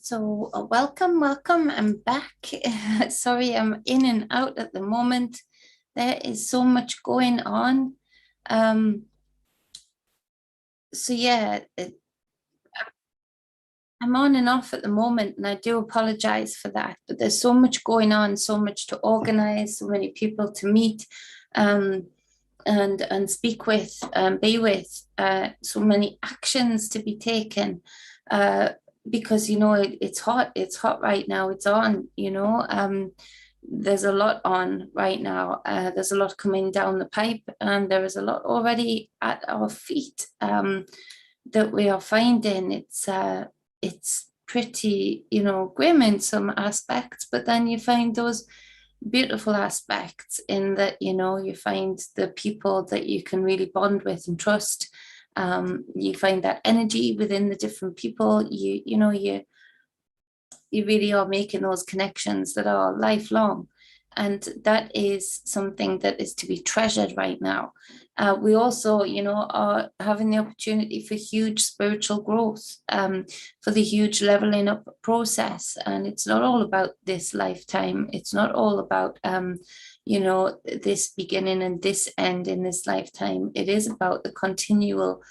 So welcome, welcome. I'm back. Sorry, I'm in and out at the moment. There is so much going on. Um, so yeah, I'm on and off at the moment, and I do apologize for that. But there's so much going on, so much to organize, so many people to meet, um, and speak with, be with, so many actions to be taken. Because it's hot. It's hot right now. It's on. There's a lot on right now. There's a lot coming down the pipe, and there is a lot already at our feet. That we are finding. It's pretty, grim in some aspects, but then you find those beautiful aspects in that, you find the people that you can really bond with and trust. You find that energy within the different people. You really are making those connections that are lifelong. And that is something that is to be treasured right now. We also, are having the opportunity for huge spiritual growth, for the huge leveling up process. And it's not all about this lifetime. It's not all about, this beginning and this end in this lifetime. It is about the continual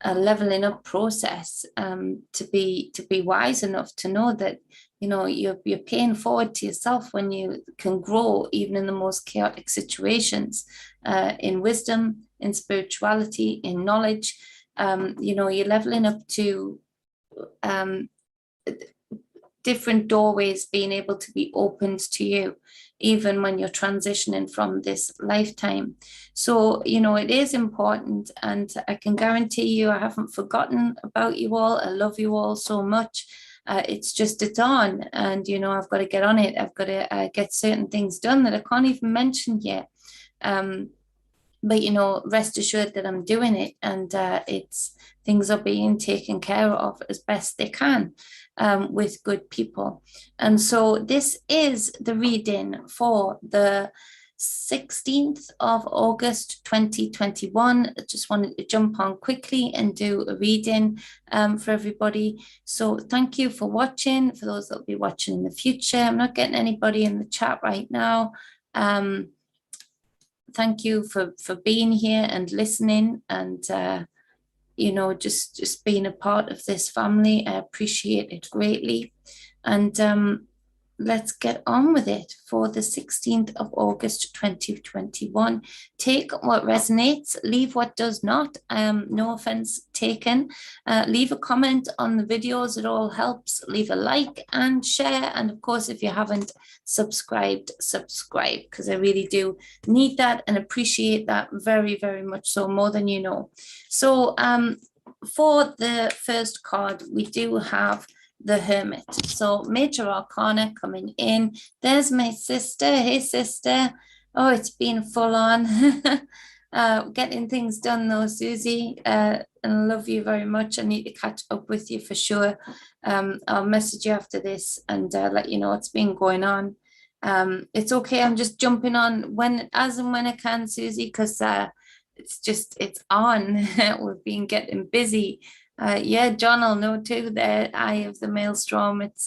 leveling up process, to be wise enough to know that you're paying forward to yourself when you can grow even in the most chaotic situations, in wisdom, in spirituality, in knowledge. You're leveling up to different doorways being able to be opened to you, even when you're transitioning from this lifetime. So, it is important, and I can guarantee you I haven't forgotten about you all. I love you all so much. It's on, and, I've got to get on it. I've got to get certain things done that I can't even mention yet. But rest assured that I'm doing it, and things are being taken care of as best they can, with good people. And so this is the reading for the 16th of August 2021. I just wanted to jump on quickly and do a reading for everybody. So thank you for watching. For those that will be watching in the future, I'm not getting anybody in the chat right now. Thank you for being here and listening, and just being a part of this family. I appreciate it greatly. And let's get on with it for the 16th of August 2021. Take what resonates, leave what does not. No offense taken. Leave a comment on the videos, it all helps. Leave a like and share, and of course, if you haven't subscribed, subscribe, because I really do need that and appreciate that very, very much, so more than you know. So for the first card, we do have the Hermit. So Major Arcana coming in. There's my sister. Hey, sister. Oh, it's been full on. Getting things done though, Susie. And I love you very much. I need to catch up with you for sure. I'll message you after this and let you know what's been going on. It's okay. I'm just jumping on as and when I can, Susie, because it's on. We've been getting busy. Yeah, John will know too, the eye of the maelstrom. It's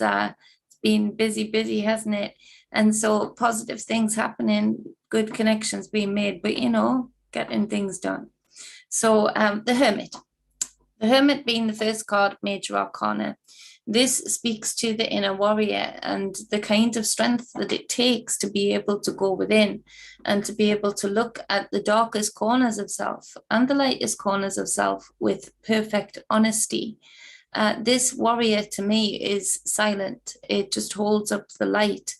been busy, hasn't it? And so positive things happening, good connections being made, but getting things done. So the Hermit. The Hermit being the first card, Major Arcana. This speaks to the inner warrior and the kind of strength that it takes to be able to go within and to be able to look at the darkest corners of self and the lightest corners of self with perfect honesty. This warrior to me is silent. It just holds up the light.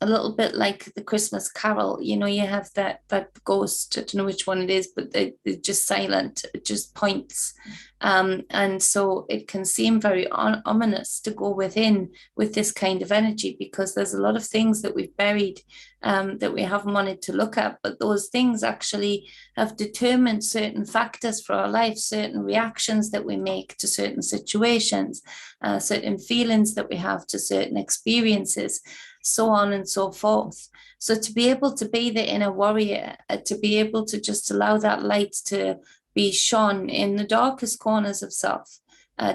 A little bit like the Christmas Carol, you have that ghost. I don't know which one it is, but they're just silent. It just points, and so it can seem very ominous to go within with this kind of energy, because there's a lot of things that we've buried, that we haven't wanted to look at, but those things actually have determined certain factors for our life, certain reactions that we make to certain situations, certain feelings that we have to certain experiences, so on and so forth. So to be able to be the inner warrior, to be able to just allow that light to be shone in the darkest corners of self,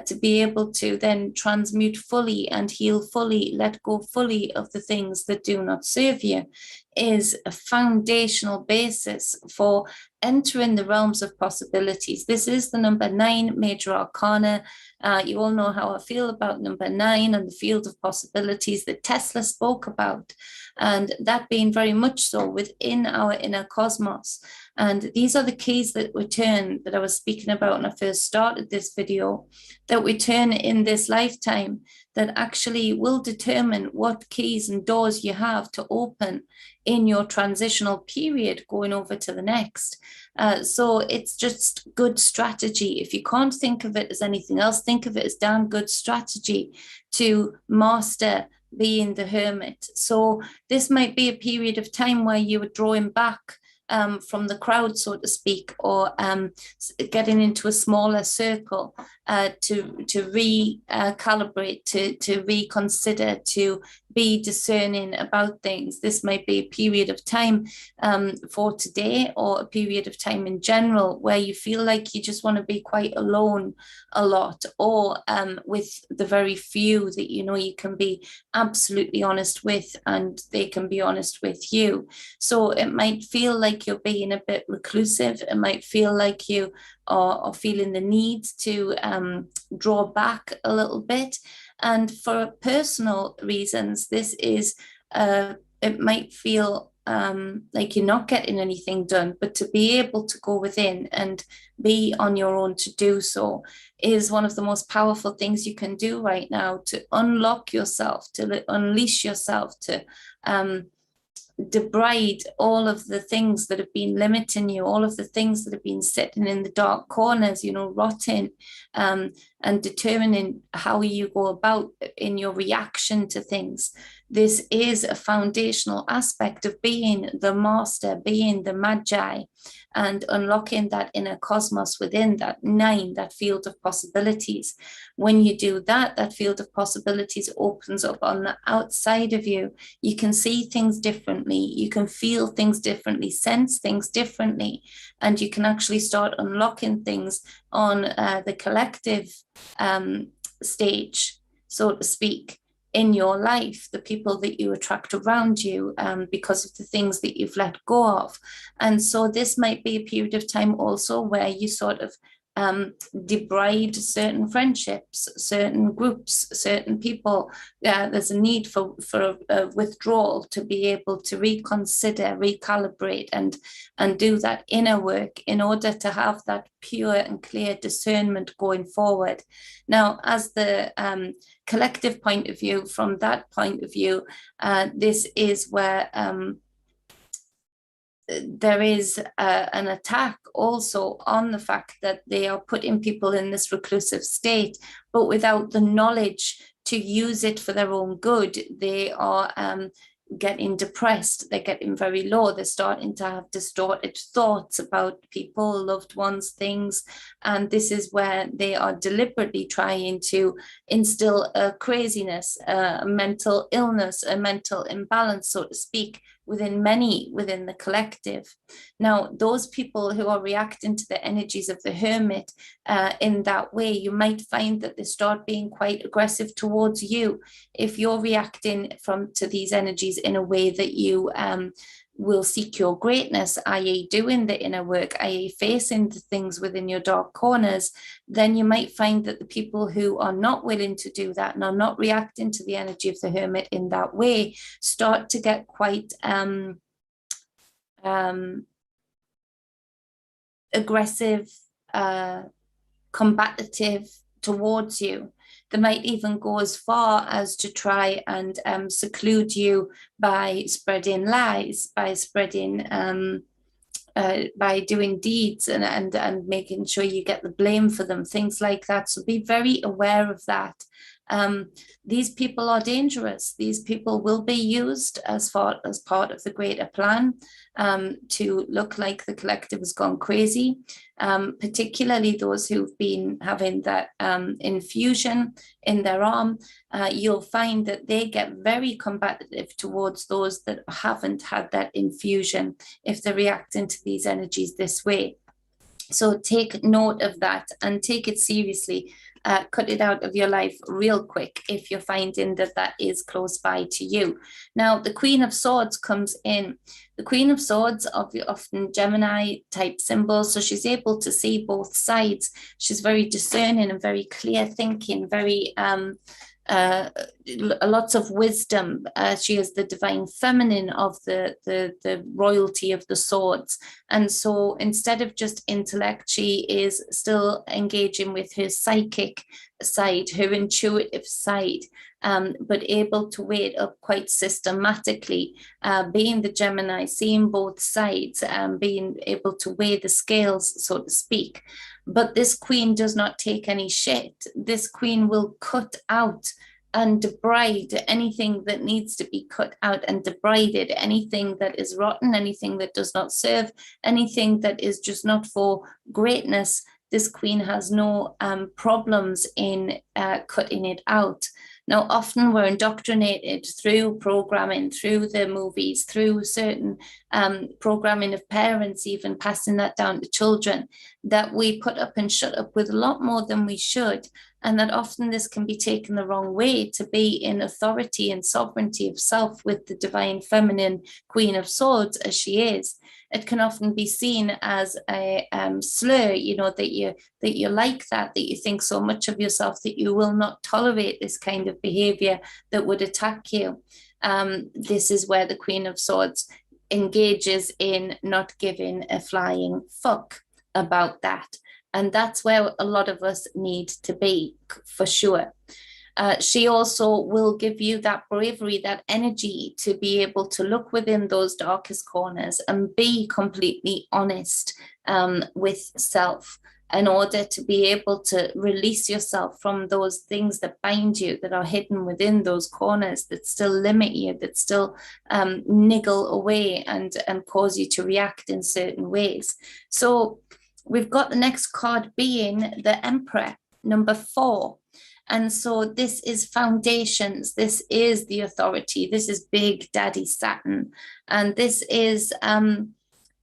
to be able to then transmute fully and heal fully, let go fully of the things that do not serve you, is a foundational basis for entering the realms of possibilities. This is the number 9 major arcana. You all know how I feel about number 9 and the field of possibilities that Tesla spoke about, and that being very much so within our inner cosmos. And these are the keys that we turn, that I was speaking about when I first started this video, that we turn in this lifetime, that actually will determine what keys and doors you have to open in your transitional period going over to the next. So it's just good strategy. If you can't think of it as anything else, think of it as damn good strategy to master being the hermit. So this might be a period of time where you are drawing back from the crowd, so to speak, or getting into a smaller circle to recalibrate, to reconsider, to be discerning about things. This might be a period of time for today, or a period of time in general where you feel like you just want to be quite alone a lot, or with the very few that you know you can be absolutely honest with, and they can be honest with you. So it might feel like you're being a bit reclusive. It might feel like you are feeling the need to draw back a little bit. And for personal reasons, this is, it might feel like you're not getting anything done, but to be able to go within and be on your own to do so is one of the most powerful things you can do right now, to unlock yourself, to unleash yourself, to debride all of the things that have been limiting you, all of the things that have been sitting in the dark corners, you know, rotting, and determining how you go about in your reaction to things. This is a foundational aspect of being the master, being the magi, and unlocking that inner cosmos within that 9, that field of possibilities. When you do that, that field of possibilities opens up on the outside of you. You can see things differently, you can feel things differently, sense things differently, and you can actually start unlocking things on the collective stage, so to speak, in your life, the people that you attract around you, because of the things that you've let go of. And so this might be a period of time also where you sort of debride certain friendships, certain groups, certain people. There's a need for a withdrawal to be able to reconsider, recalibrate, and do that inner work in order to have that pure and clear discernment going forward. Now, as the collective point of view, from that point of view, this is where there is an attack also on the fact that they are putting people in this reclusive state, but without the knowledge to use it for their own good. They are getting depressed, they're getting very low, they're starting to have distorted thoughts about people, loved ones, things. And this is where they are deliberately trying to instill a craziness, a mental illness, a mental imbalance, so to speak, within the collective. Now, those people who are reacting to the energies of the hermit in that way, you might find that they start being quite aggressive towards you. If you're reacting to these energies in a way that you will seek your greatness, i.e. doing the inner work, i.e. facing the things within your dark corners, then you might find that the people who are not willing to do that and are not reacting to the energy of the hermit in that way start to get quite aggressive, combative towards you. They might even go as far as to try and seclude you by spreading lies, by spreading, by doing deeds and making sure you get the blame for them, things like that. So be very aware of that. These people are dangerous. These people will be used as part of the greater plan to look like the collective has gone crazy, particularly those who've been having that infusion in their arm. You'll find that they get very combative towards those that haven't had that infusion if they're reacting to these energies this way. So take note of that and take it seriously. cut it out of your life real quick if you're finding that that is close by to you. Now, the Queen of Swords comes in. The Queen of Swords are often Gemini type symbols, so she's able to see both sides. She's very discerning and very clear thinking, very lots of wisdom. She is the divine feminine of the royalty of the swords. And so instead of just intellect, she is still engaging with her psychic side, her intuitive side, but able to weigh it up quite systematically, being the Gemini, seeing both sides, being able to weigh the scales, so to speak. But this queen does not take any shit. This queen will cut out and debride anything that needs to be cut out and debrided, anything that is rotten, anything that does not serve, anything that is just not for greatness. This queen has no problems in cutting it out. Now, often we're indoctrinated through programming, through the movies, through certain programming of parents, even passing that down to children, that we put up and shut up with a lot more than we should. And that often this can be taken the wrong way, to be in authority and sovereignty of self with the divine feminine Queen of Swords as she is. It can often be seen as a slur, you know, that you're like that you think so much of yourself that you will not tolerate this kind of behavior that would attack you. This is where the Queen of Swords engages in not giving a flying fuck about that. And that's where a lot of us need to be, for sure. She also will give you that bravery, that energy to be able to look within those darkest corners and be completely honest with self, in order to be able to release yourself from those things that bind you, that are hidden within those corners, that still limit you, that still niggle away and cause you to react in certain ways. So we've got the next card being the Emperor, number 4. And so this is foundations. This is the authority. This is Big Daddy Saturn. And this is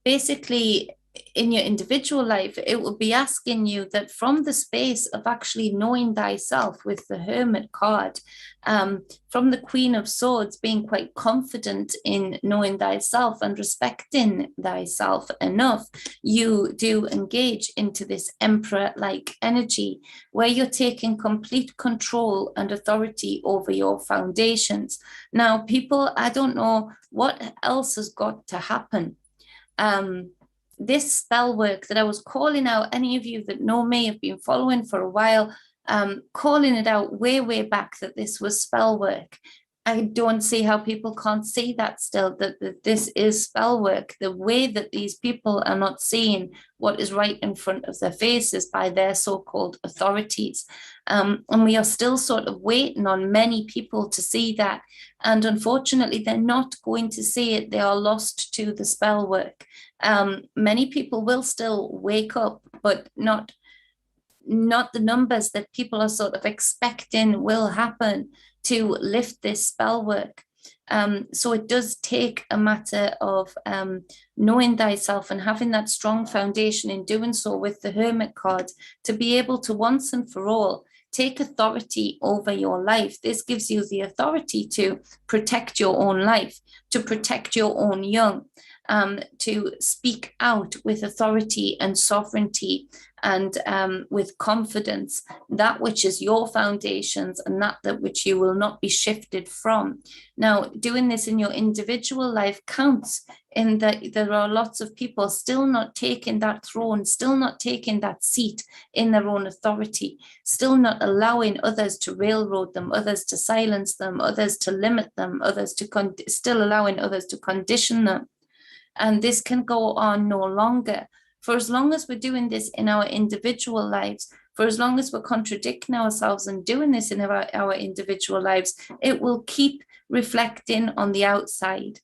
basically in your individual life, it will be asking you that from the space of actually knowing thyself with the Hermit card, from the Queen of Swords, being quite confident in knowing thyself and respecting thyself enough, you do engage into this Emperor-like energy where you're taking complete control and authority over your foundations. Now, people, I don't know what else has got to happen. This spell work that I was calling out, any of you that know me have been following for a while, calling it out way back that this was spell work. I don't see how people can't see that still, that this is spell work. The way that these people are not seeing what is right in front of their faces by their so-called authorities. And we are still sort of waiting on many people to see that. And unfortunately, they're not going to see it. They are lost to the spell work. Many people will still wake up, but not the numbers that people are sort of expecting will happen to lift this spell work. So it does take a matter of knowing thyself and having that strong foundation in doing so with the Hermit card to be able to once and for all take authority over your life. This gives you the authority to protect your own life, to protect your own young, to speak out with authority and sovereignty and with confidence, that which is your foundations and that which you will not be shifted from. Now, doing this in your individual life counts in that there are lots of people still not taking that throne, still not taking that seat in their own authority, still not allowing others to railroad them, others to silence them, others to limit them, others to still allowing others to condition them. And this can go on no longer. For as long as we're doing this in our individual lives, for as long as we're contradicting ourselves and doing this in our individual lives, it will keep reflecting on the outside.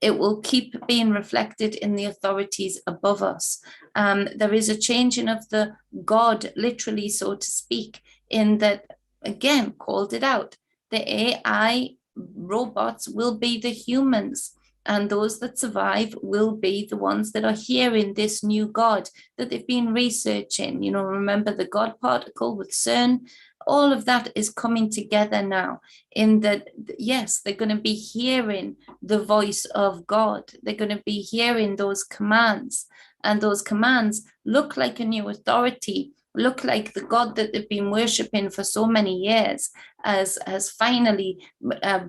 It will keep being reflected in the authorities above us. There is a changing of the God, literally, so to speak, in that, again, called it out. The AI robots will be the humans. And those that survive will be the ones that are hearing this new God that they've been researching. You know, remember the God particle with CERN, all of that is coming together now in that, yes, they're going to be hearing the voice of God. They're going to be hearing those commands, and those commands look like a new authority, look like the God that they've been worshiping for so many years has finally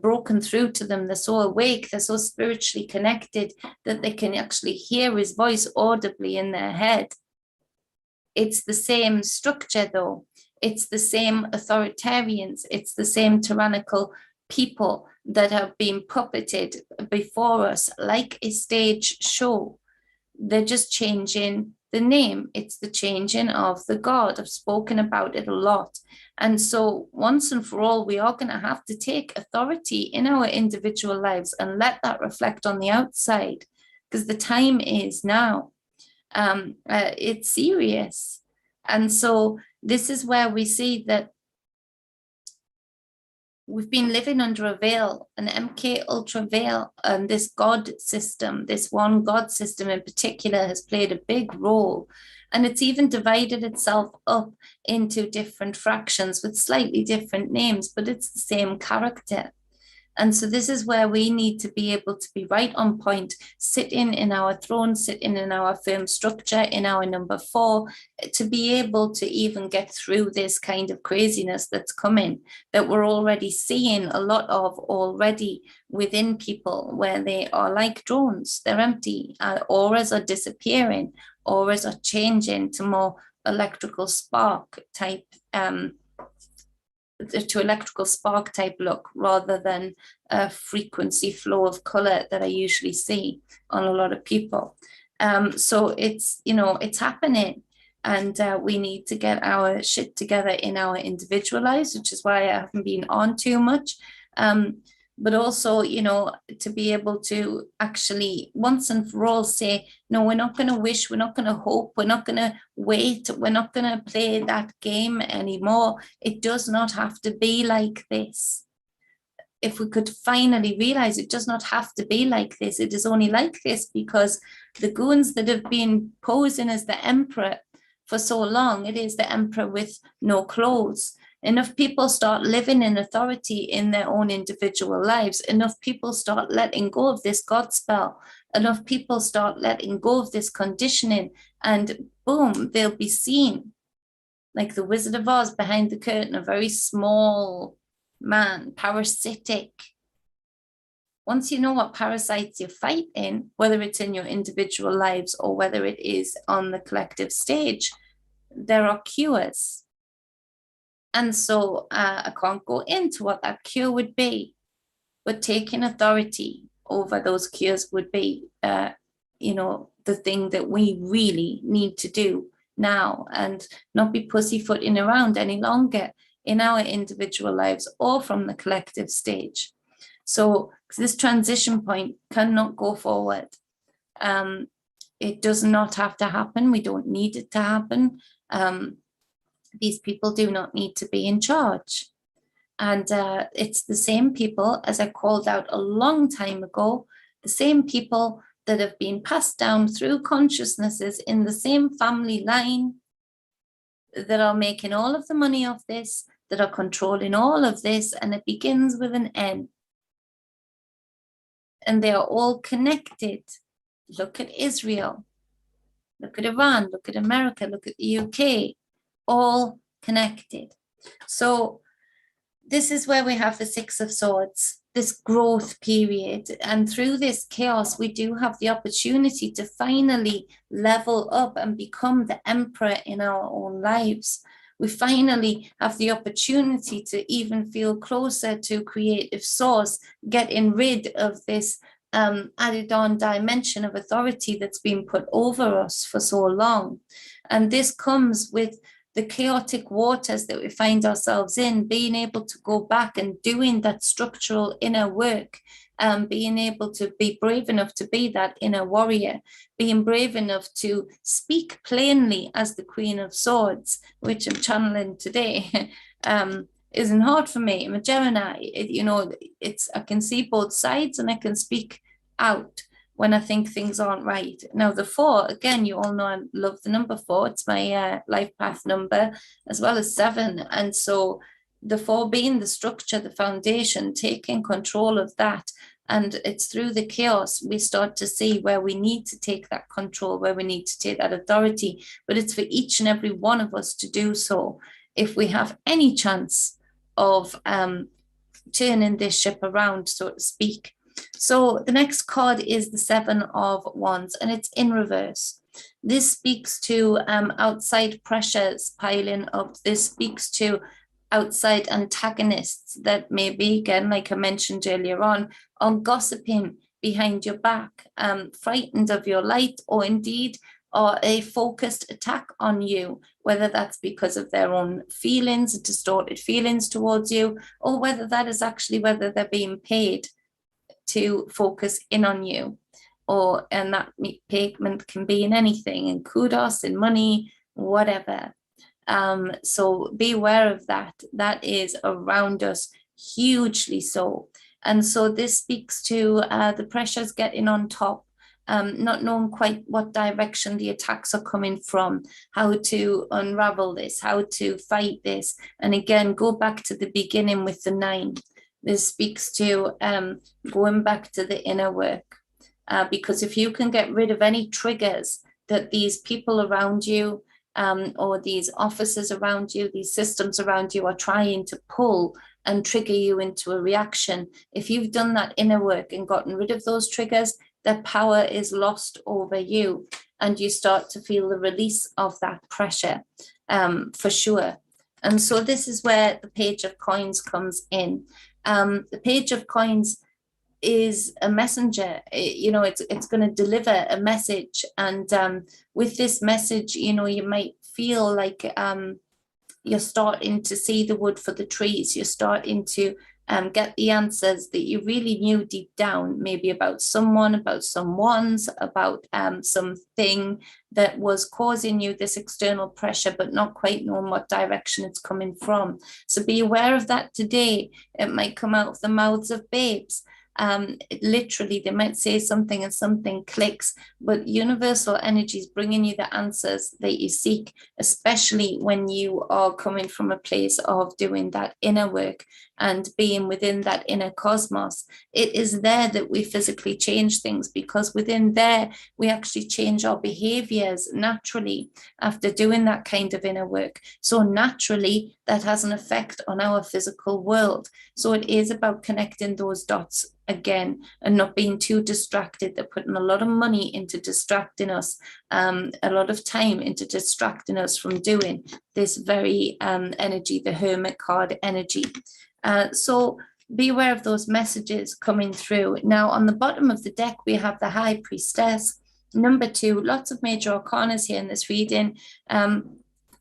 broken through to them. They're so awake, they're so spiritually connected that they can actually hear his voice audibly in their head. It's the same structure though. It's the same authoritarians. It's the same tyrannical people that have been puppeted before us like a stage show. They're just changing the name. It's the changing of the God. I've spoken about it a lot. And so once and for all, we are going to have to take authority in our individual lives and let that reflect on the outside, because the time is now. It's serious. And so this is where we see that we've been living under a veil, an MK Ultra veil, and this God system, this one God system in particular, has played a big role. And it's even divided itself up into different fractions with slightly different names, but it's the same character. And so this is where we need to be able to be right on point, sitting in our throne, sitting in our firm structure, in our number 4, to be able to even get through this kind of craziness that's coming, that we're already seeing a lot of already within people, where they are like drones, they're empty, auras are disappearing, auras are changing to more electrical spark type look, rather than a frequency flow of color that I usually see on a lot of people. So it's, you know, it's happening, and we need to get our shit together in our individual lives, which is why I haven't been on too much. But also, you know, to be able to actually once and for all say, no, we're not going to wish, we're not going to hope, we're not going to wait, we're not going to play that game anymore. It does not have to be like this. If we could finally realize it does not have to be like this, it is only like this because the goons that have been posing as the emperor for so long, it is the emperor with no clothes. Enough people start living in authority in their own individual lives. Enough people start letting go of this God spell. Enough people start letting go of this conditioning, and boom, they'll be seen like the Wizard of Oz behind the curtain, a very small man, parasitic. Once you know what parasites you're fighting, whether it's in your individual lives or whether it is on the collective stage, there are cures. And so I can't go into what that cure would be, but taking authority over those cures would be, you know, the thing that we really need to do now, and not be pussyfooting around any longer in our individual lives or from the collective stage. So this transition point cannot go forward. It does not have to happen. We don't need it to happen. These people do not need to be in charge. And it's the same people, as I called out a long time ago, the same people that have been passed down through consciousnesses in the same family line, that are making all of the money off this, that are controlling all of this, and it begins with an N. And they are all connected. Look at Israel, look at Iran, look at America, look at the UK, all connected. So this is where we have the Six of Swords, this growth period. And through this chaos, we do have the opportunity to finally level up and become the emperor in our own lives. We finally have the opportunity to even feel closer to creative source, getting rid of this added on dimension of authority that's been put over us for so long. And this comes with the chaotic waters that we find ourselves in, being able to go back and doing that structural inner work, being able to be brave enough to be that inner warrior, being brave enough to speak plainly as the Queen of Swords, which I'm channeling today, isn't hard for me. I'm a Gemini, you know, I can see both sides and I can speak out when I think things aren't right. Now, the 4, again, you all know I love the number 4. It's my life path number, as well as 7. And so the 4 being the structure, the foundation, taking control of that. And it's through the chaos we start to see where we need to take that control, where we need to take that authority. But it's for each and every one of us to do so if we have any chance of turning this ship around, so to speak. So the next card is the 7 of Wands, and it's in reverse. This speaks to outside pressures piling up. This speaks to outside antagonists that maybe, again, like I mentioned earlier on gossiping behind your back, frightened of your light, or indeed are a focused attack on you, whether that's because of their own feelings, distorted feelings towards you, or whether that is actually whether they're being paid to focus in on you. And that payment can be in anything, in kudos, in money, whatever. So be aware of that. That is around us, hugely so. And so this speaks to the pressures getting on top, not knowing quite what direction the attacks are coming from, how to unravel this, how to fight this. And again, go back to the beginning with the 9. This speaks to going back to the inner work. Because if you can get rid of any triggers that these people around you, or these officers around you, these systems around you are trying to pull and trigger you into a reaction, if you've done that inner work and gotten rid of those triggers, their power is lost over you, and you start to feel the release of that pressure, for sure. And so this is where the Page of Coins comes in. The Page of Coins is a messenger. It's going to deliver a message, and with this message, you might feel like you're starting to see the wood for the trees. You're starting to get the answers that you really knew deep down, maybe about someone, about someone's, about something that was causing you this external pressure, but not quite knowing what direction it's coming from. So be aware of that today. It might come out of the mouths of babes. Literally, they might say something and something clicks, but universal energy is bringing you the answers that you seek, especially when you are coming from a place of doing that inner work and being within that inner cosmos. It is there that we physically change things, because within there we actually change our behaviors naturally after doing that kind of inner work. So naturally that has an effect on our physical world. So it is about connecting those dots again and not being too distracted. They're putting a lot of money into distracting us, a lot of time into distracting us from doing this very energy, the Hermit card energy. So be aware of those messages coming through. Now, on the bottom of the deck, we have the High Priestess. Number 2, lots of major arcanas here in this reading.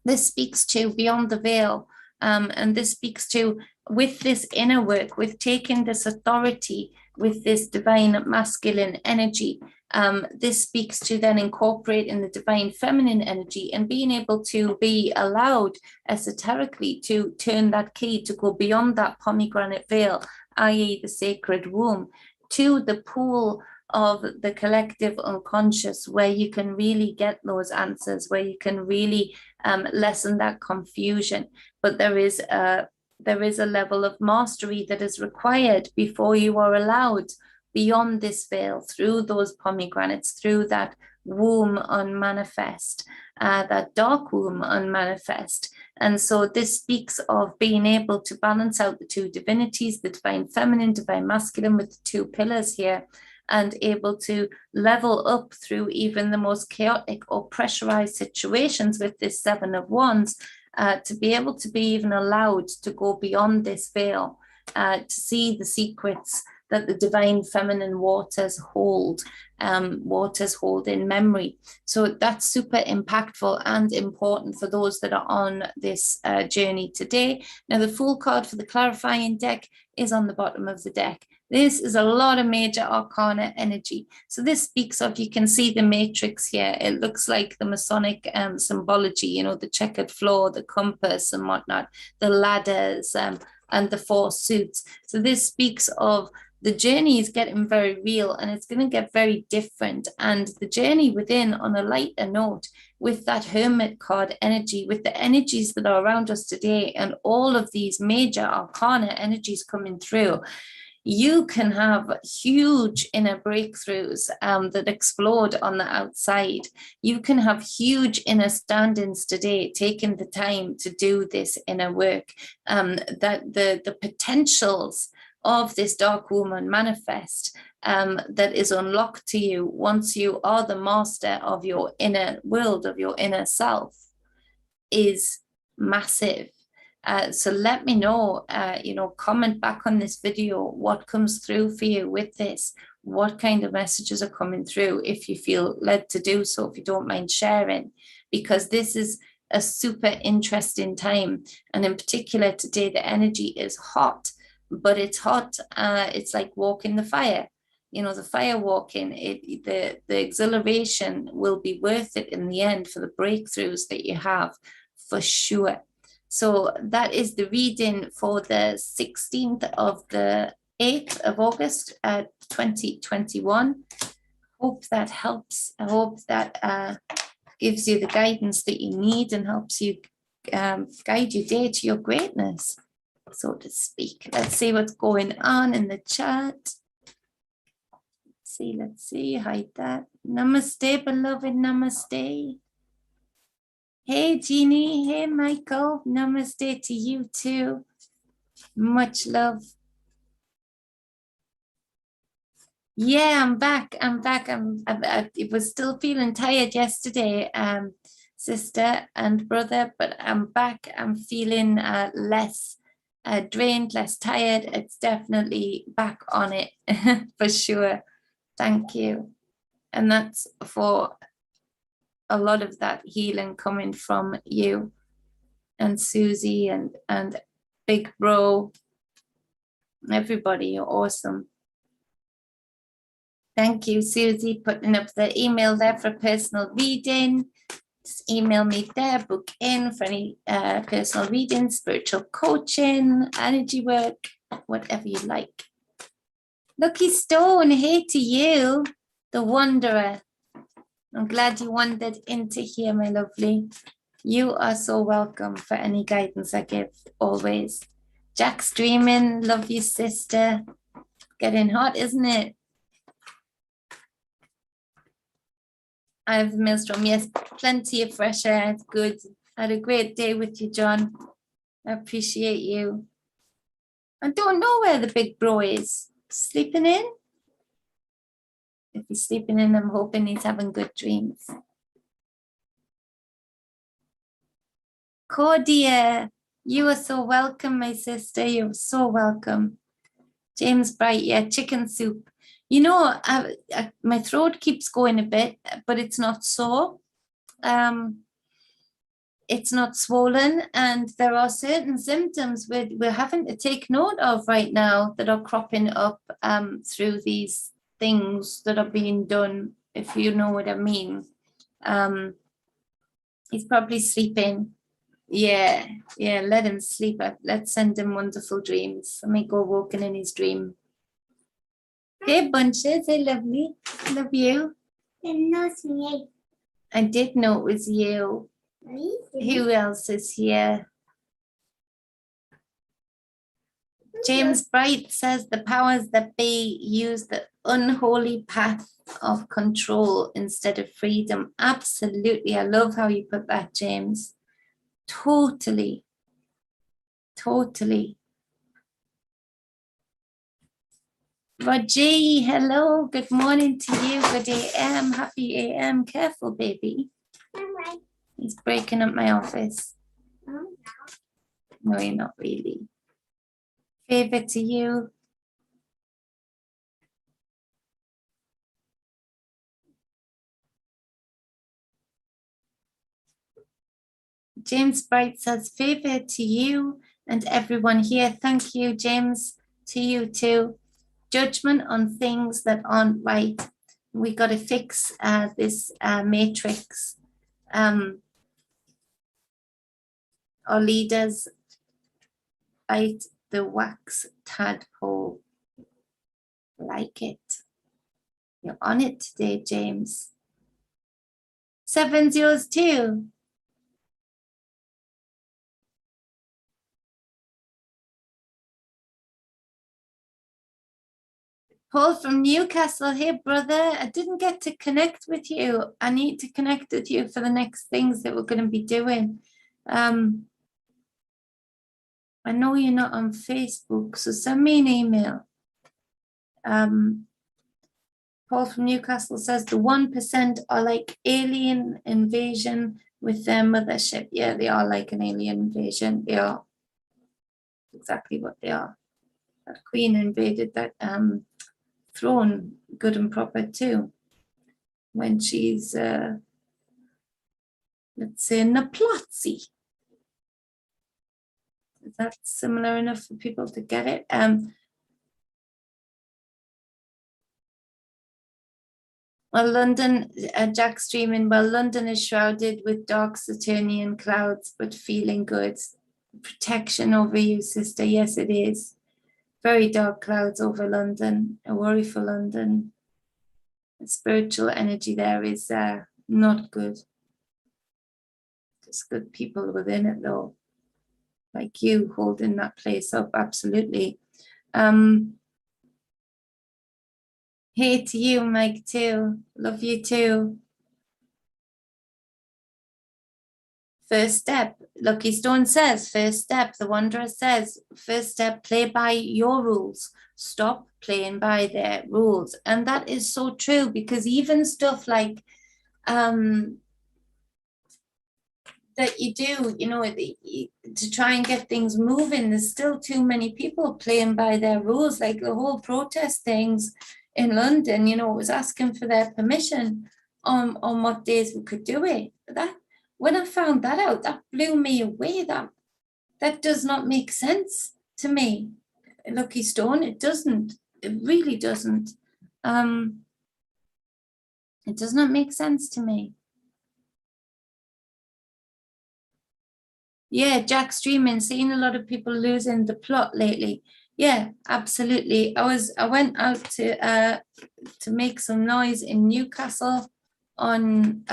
This speaks to beyond the veil. And this speaks to, with this inner work, with taking this authority, with this divine masculine energy, this speaks to then incorporating the divine feminine energy and being able to be allowed esoterically to turn that key to go beyond that pomegranate veil, i.e. the sacred womb, to the pool of the collective unconscious, where you can really get those answers, where you can really lessen that confusion. But there is a level of mastery that is required before you are allowed beyond this veil, through those pomegranates, through that womb unmanifest, that dark womb unmanifest. And so this speaks of being able to balance out the two divinities, the divine feminine, divine masculine, with the 2 pillars here, and able to level up through even the most chaotic or pressurized situations with this 7 of Wands, to be able to be even allowed to go beyond this veil, to see the secrets that the divine feminine waters hold in memory. So that's super impactful and important for those that are on this journey today. Now, the Fool card for the clarifying deck is on the bottom of the deck. This is a lot of major arcana energy. So this speaks of, you can see the matrix here. It looks like the Masonic symbology, the checkered floor, the compass and whatnot, the ladders and the 4 suits. So this speaks of the journey is getting very real, and it's going to get very different. And the journey within, on a lighter note, with that Hermit card energy, with the energies that are around us today, and all of these major arcana energies coming through, you can have huge inner breakthroughs that explode on the outside. You can have huge inner stand-ins today, taking the time to do this inner work. That the potentials of this dark woman manifest that is unlocked to you once you are the master of your inner world, of your inner self, is massive. So let me know, comment back on this video, what comes through for you with this, what kind of messages are coming through, if you feel led to do so, if you don't mind sharing, because this is a super interesting time. And in particular today, the energy is hot, but it's hot. It's like walking the fire, the fire walking, the exhilaration will be worth it in the end for the breakthroughs that you have, for sure. So that is the reading for the 16th of the 8th of August, 2021. Hope that helps. I hope that gives you the guidance that you need and helps you guide your day to your greatness, so to speak. Let's see what's going on in the chat. Let's see, hide that. Namaste, beloved, namaste. Hey, Jeannie. Hey, Michael. Namaste to you too. Much love. Yeah, I'm back. I was still feeling tired yesterday, sister and brother, but I'm back. I'm feeling less drained, less tired. It's definitely back on it for sure. Thank you. And that's for a lot of that healing coming from you and Susie and Big Bro. Everybody, you're awesome. Thank you, Susie, putting up the email there for personal reading. Just email me there, book in for any personal reading, spiritual coaching, energy work, whatever you like. Lucky Stone, hey to you, the wanderer. I'm glad you wandered into here, my lovely. You are so welcome for any guidance I give, always. Jack's dreaming, love you, sister. Getting hot, isn't it? I have the maelstrom, yes, plenty of fresh air, it's good. I had a great day with you, John. I appreciate you. I don't know where the big bro is. Sleeping in? If he's sleeping in, I'm hoping he's having good dreams. Cordia, you are so welcome, my sister. You're so welcome. James Bright, yeah, chicken soup. My throat keeps going a bit, but it's not sore. It's not swollen, and there are certain symptoms we're having to take note of right now that are cropping up through these things that are being done, if you know what I mean. He's probably sleeping. Yeah, let him sleep. Let's send him wonderful dreams. Let me go walking in his dream. Hey, Bunches, hey, lovely. Love you. I did know it was you. Who else is here? James Bright says the powers that be use the unholy path of control instead of freedom. Absolutely. I love how you put that, James. Totally. Roger, hello. Good morning to you. Good AM. Happy AM. Careful, baby. Right. He's breaking up my office. No, you're not really. Favor to you. James Bright says, favor to you and everyone here. Thank you, James. To you too. Judgment on things that aren't right. We got to fix this matrix. Our leaders bite the wax tadpole. like it. You're on it today, James. 7's yours too. Paul from Newcastle, hey brother, I didn't get to connect with you. I need to connect with you for the next things that we're going to be doing. I know you're not on Facebook, so send me an email. Paul from Newcastle says the 1% are like alien invasion with their mothership. Yeah, they are like an alien invasion. They are exactly what they are. That queen invaded that throne good and proper too. When she's, let's say, Naplotzi. Is that similar enough for people to get it? Well, London, Jack streaming, well, London is shrouded with dark Saturnian clouds, but feeling good. Protection over you, sister. Yes, it is. Very dark clouds over London, a worry for London. The spiritual energy there is not good. There's good people within it, though. Like you holding that place up, absolutely. Hey to you, Mike, too. Love you, too. First step, Lucky Stone says, first step, the Wanderer says, first step, play by your rules. Stop playing by their rules. And that is so true, because even stuff like that you do, you know, to try and get things moving, there's still too many people playing by their rules. Like the whole protest things in London, you know, was asking for their permission on what days we could do it. That when I found that out, that blew me away. That does not make sense to me. Lucky Stone, it doesn't. It really doesn't. It does not make sense to me. Yeah, Jack streaming, seeing a lot of people losing the plot lately. Yeah, absolutely. I went out to make some noise in Newcastle on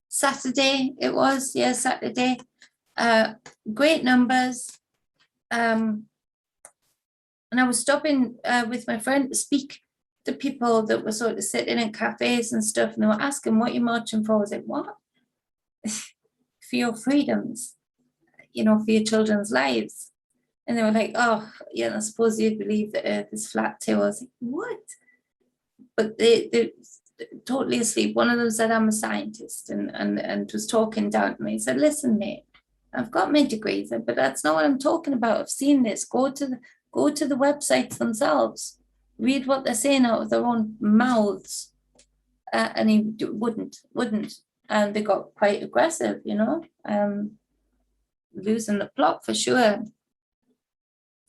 Saturday. It was, yeah, Saturday. Great numbers. And I was stopping with my friend to speak to people that were sort of sitting in cafes and stuff, and they were asking, what you're marching for? I was like, what? For your freedoms, you know, for your children's lives. And they were like, oh, yeah, I suppose you'd believe the earth is flat too. I was like, what? But they're totally asleep. One of them said, I'm a scientist, and was talking down to me. He said, listen, mate, I've got my degrees, but that's not what I'm talking about. I've seen this. Go to the websites themselves. Read what they're saying out of their own mouths. And he wouldn't. And they got quite aggressive, you know, losing the plot for sure.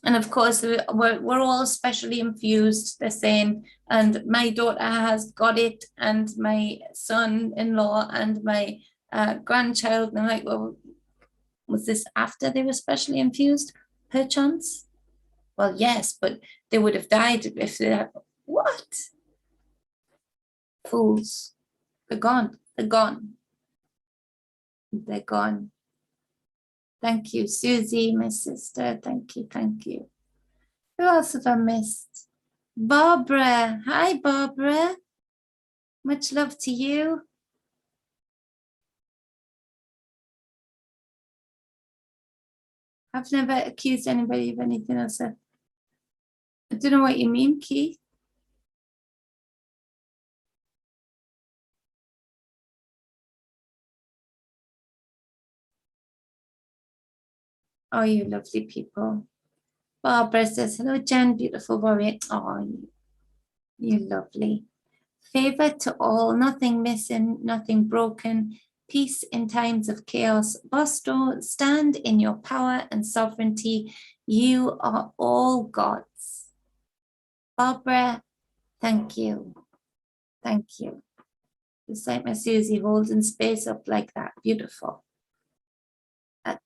And of course, we're all specially infused, they're saying, and my daughter has got it, and my son-in-law and my grandchild. And I'm like, well, was this after they were specially infused, perchance? Well, yes, but they would have died if they had. What? Fools. They're gone. They're gone. They're gone. Thank you, Susie, my sister. Thank you, thank you. Who else have I missed? Barbara. Hi, Barbara. Much love to you. I've never accused anybody of anything else. I don't know what you mean, Keith. Oh, you lovely people. Barbara says, hello, Jen, beautiful warrior. Oh, you lovely. Favor to all, nothing missing, nothing broken. Peace in times of chaos. Bosto, stand in your power and sovereignty. You are all gods. Barbara, thank you. Thank you. Just like my Susie holding space up like that. Beautiful.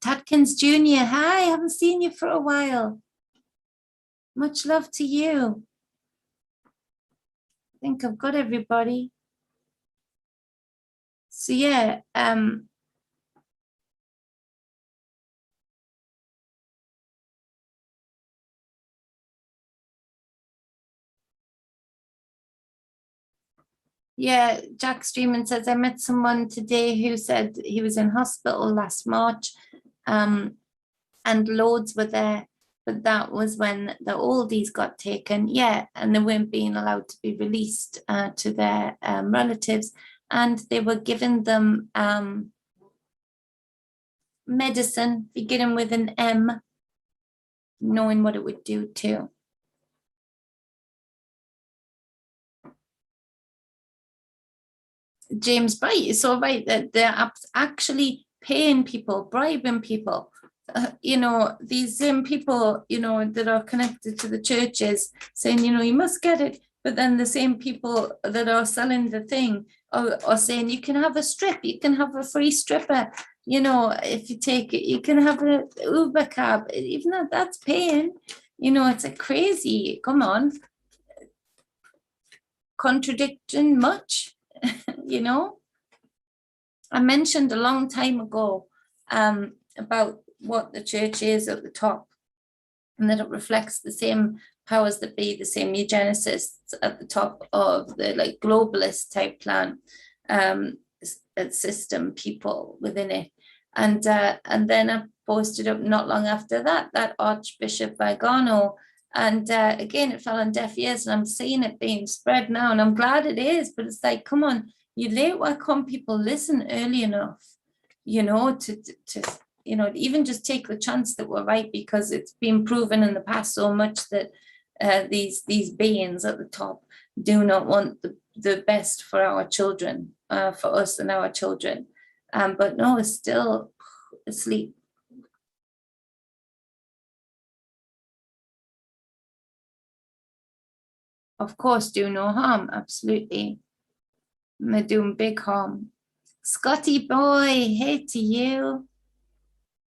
Tudkins Jr., hi, I haven't seen you for a while. Much love to you. I think I've got everybody. So yeah, yeah, Jack Streaman says, I met someone today who said he was in hospital last March, and loads were there, but that was when the oldies got taken, yeah, and they weren't being allowed to be released to their relatives, and they were giving them medicine beginning with an M, knowing what it would do too. James Bright is so right that they're actually paying people, bribing people. You know, these people, you know, that are connected to the churches saying, you know, you must get it. But then the same people that are selling the thing are saying, you can have a strip, you can have a free stripper. You know, if you take it, you can have an Uber cab, even though that's paying. You know, it's a crazy, come on. Contradiction much, you know? I mentioned a long time ago about what the church is at the top, and that it reflects the same powers that be, the same eugenicists at the top of the like globalist type plan system, people within it. And then I posted up not long after that Archbishop Vigano, and again it fell on deaf ears, and I'm seeing it being spread now, and I'm glad it is, but it's like, come on, you late, why can't people listen early enough, you know, to you know, even just take the chance that we're right, because it's been proven in the past so much that these beings at the top do not want the best for our children, for us and our children. But no, it's still asleep. Of course, do no harm, absolutely. They're doing big harm. Scotty boy, hey to you.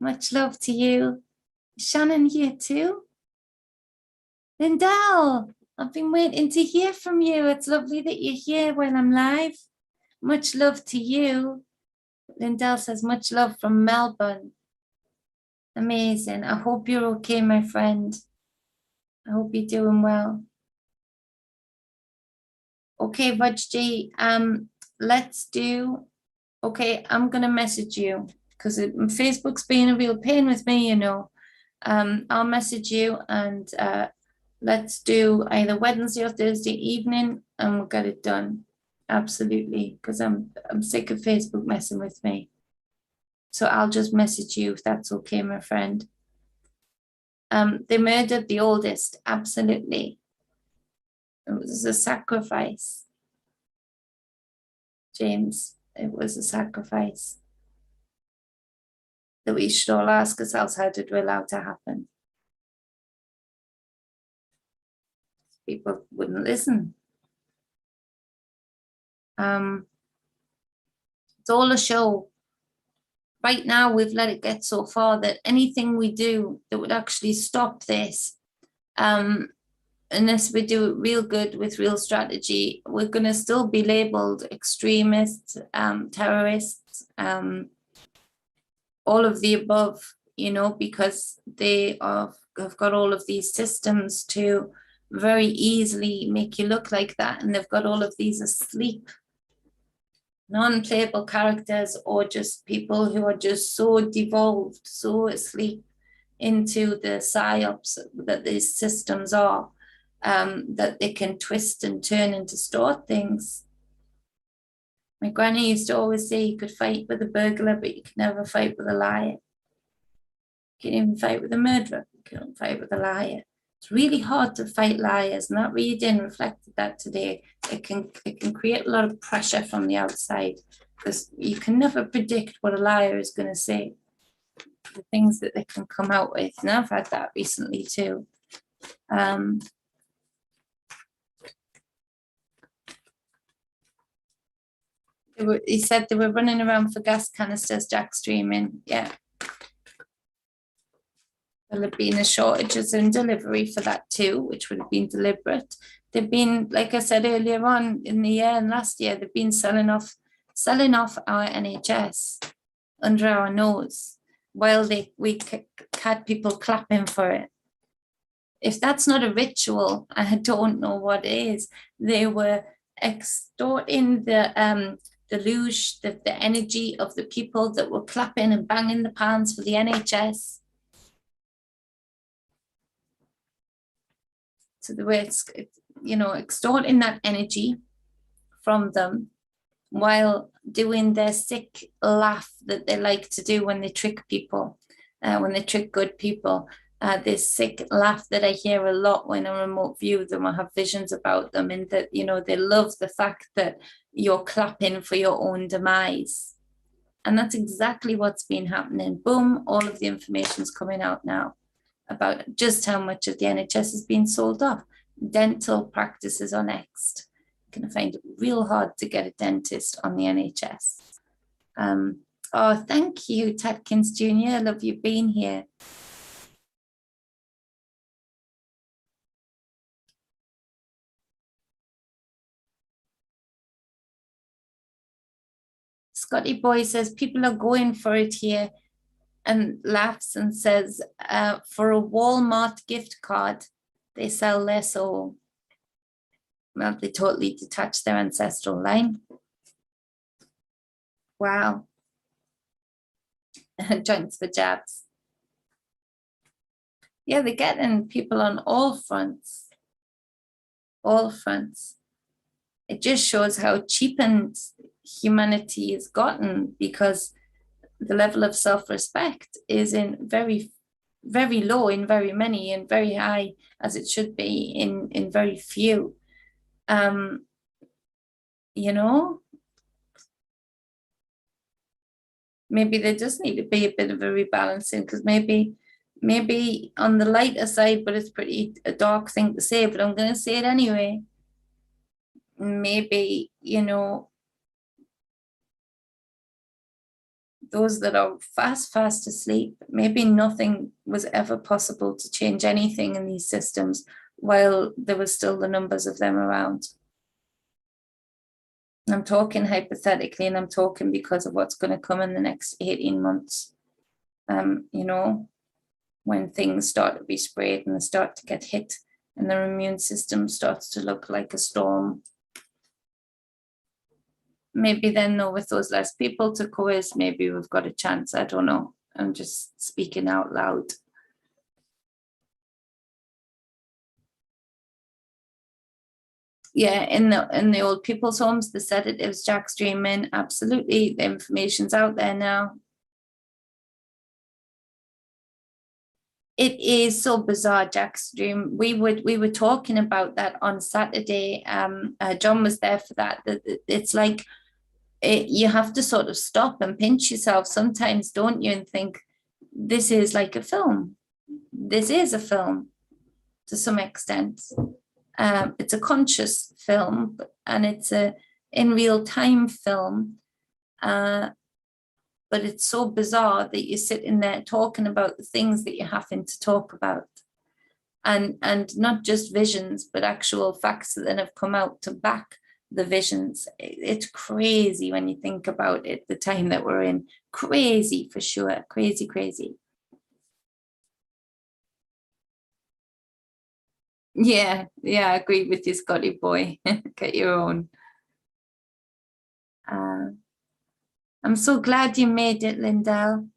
Much love to you. Shannon here too. Lindell, I've been waiting to hear from you. It's lovely that you're here when I'm live. Much love to you. Lindell says, much love from Melbourne. Amazing. I hope you're okay, my friend. I hope you're doing well. Okay, Vajji, let's do, okay, I'm going to message you because Facebook's being a real pain with me, you know. I'll message you, and let's do either Wednesday or Thursday evening, and we'll get it done. Absolutely, because I'm sick of Facebook messing with me. So I'll just message you if that's okay, my friend. They murdered the oldest, absolutely. It was a sacrifice, James. It was a sacrifice that we should all ask ourselves, how did we allow to happen? People wouldn't listen. It's all a show. Right now, we've let it get so far that anything we do that would actually stop this, unless we do it real good with real strategy, we're going to still be labeled extremists, terrorists, all of the above, you know, because they have got all of these systems to very easily make you look like that, and they've got all of these asleep non-playable characters, or just people who are just so devolved, so asleep into the psyops that these systems are, that they can twist and turn and distort things. My granny used to always say you could fight with a burglar, but you can never fight with a liar. You can even fight with a murderer, you can't fight with a liar. It's really hard to fight liars, and that reading reflected that today. It can create a lot of pressure from the outside, because you can never predict what a liar is going to say, the things that they can come out with. And I've had that recently too. He said they were running around for gas canisters, Jack streaming. Yeah. There'll have been a shortages in delivery for that too, which would have been deliberate. They've been, like I said earlier on in the year and last year, they've been selling off our NHS under our nose while we had people clapping for it. If that's not a ritual, I don't know what is. They were extorting the luge, the energy of the people that were clapping and banging the pans for the NHS. So the way it's, you know, extorting that energy from them while doing their sick laugh that they like to do when they trick people, when they trick good people. This sick laugh that I hear a lot when I remote view them or have visions about them, and that, you know, they love the fact that you're clapping for your own demise. And that's exactly what's been happening. Boom, all of the information's coming out now about just how much of the NHS is being sold off. Dental practices are next. You're going to find it real hard to get a dentist on the NHS. Oh, thank you, Tadkins Jr. I love you being here. Scotty Boy says people are going for it here, and laughs and says, for a Walmart gift card, they sell their soul. Well, they totally detach their ancestral line. Wow. Joints for jabs. Yeah, they're getting people on all fronts. All fronts. It just shows how cheapened humanity has gotten, because the level of self-respect is in very, very low in very many, and very high, as it should be, in very few. You know, maybe there does need to be a bit of a rebalancing, because maybe on the lighter side, but it's pretty a dark thing to say, but I'm going to say it anyway. Maybe, you know, those that are fast asleep, maybe nothing was ever possible to change anything in these systems while there was still the numbers of them around. I'm talking hypothetically, and I'm talking because of what's going to come in the next 18 months. You know, when things start to be sprayed and they start to get hit and their immune system starts to look like a storm. Maybe then, though, with those less people to coerce, maybe we've got a chance. I don't know. I'm just speaking out loud. Yeah, in the old people's homes, the sedatives, Jack's dreaming, absolutely. The information's out there now. It is so bizarre, Jack's dream. We were talking about that on Saturday. John was there for that. It's like you have to sort of stop and pinch yourself sometimes, don't you, and think, this is like a film. This is a film to some extent. It's a conscious film, and it's a in real time film. But it's so bizarre that you're sitting there talking about the things that you're having to talk about. And not just visions, but actual facts that then have come out to back the visions. It's crazy when you think about it, the time that we're in. Crazy for sure. Crazy. Yeah, I agree with you, Scotty boy. Get your own. I'm so glad you made it, Lindell.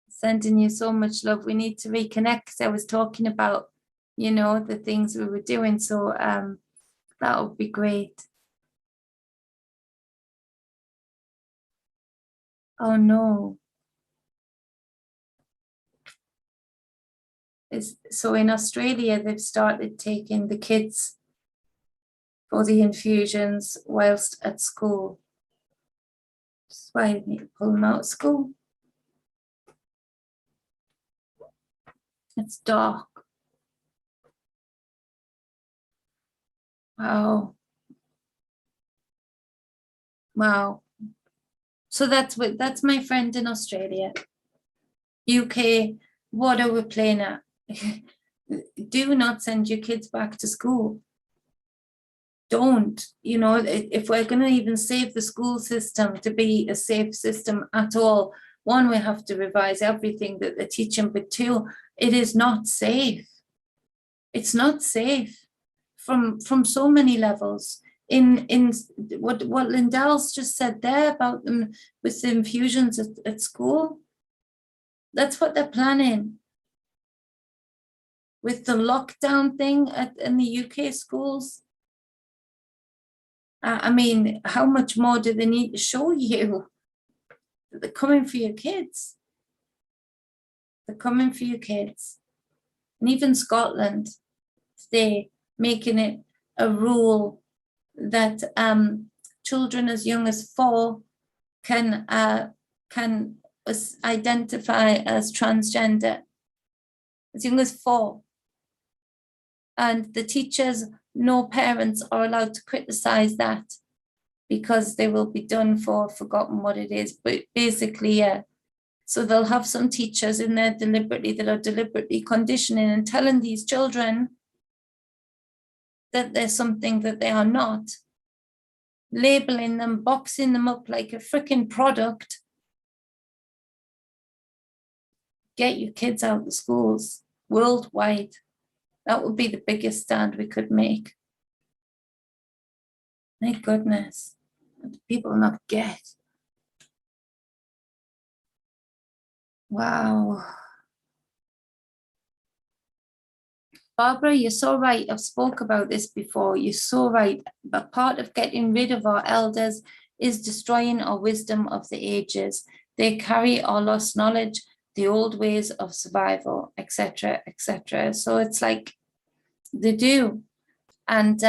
Sending you so much love. We need to reconnect, because I was talking about, you know, the things we were doing. So that would be great. Oh no. So in Australia, they've started taking the kids for the infusions whilst at school. That's why I need to pull them out of school. It's dark. Wow. So that's my friend in Australia. UK, What are we playing at? Do not send your kids back to school. Don't, if we're going to even save the school system to be a safe system at all, one, we have to revise everything that they're teaching, but two, it is not safe. It's not safe from so many levels. In what Lindell's just said there about them with the infusions at school, that's what they're planning. With the lockdown thing in the UK schools, I mean, how much more do they need to show you? They're coming for your kids. They're coming for your kids. And even Scotland, they're making it a rule that children as young as 4 can identify as transgender, as young as 4. And the teachers, no parents are allowed to criticize that because they will be done for forgotten what it is. But basically, yeah. So they'll have some teachers in there that are deliberately conditioning and telling these children that there's something that they are not, labeling them, boxing them up like a freaking product. Get your kids out of schools worldwide. That would be the biggest stand we could make. My goodness, what do people not get? Wow. Barbara, you're so right. I've spoke about this before. You're so right. But part of getting rid of our elders is destroying our wisdom of the ages. They carry our lost knowledge, the old ways of survival, etc., etc. So it's like they do. And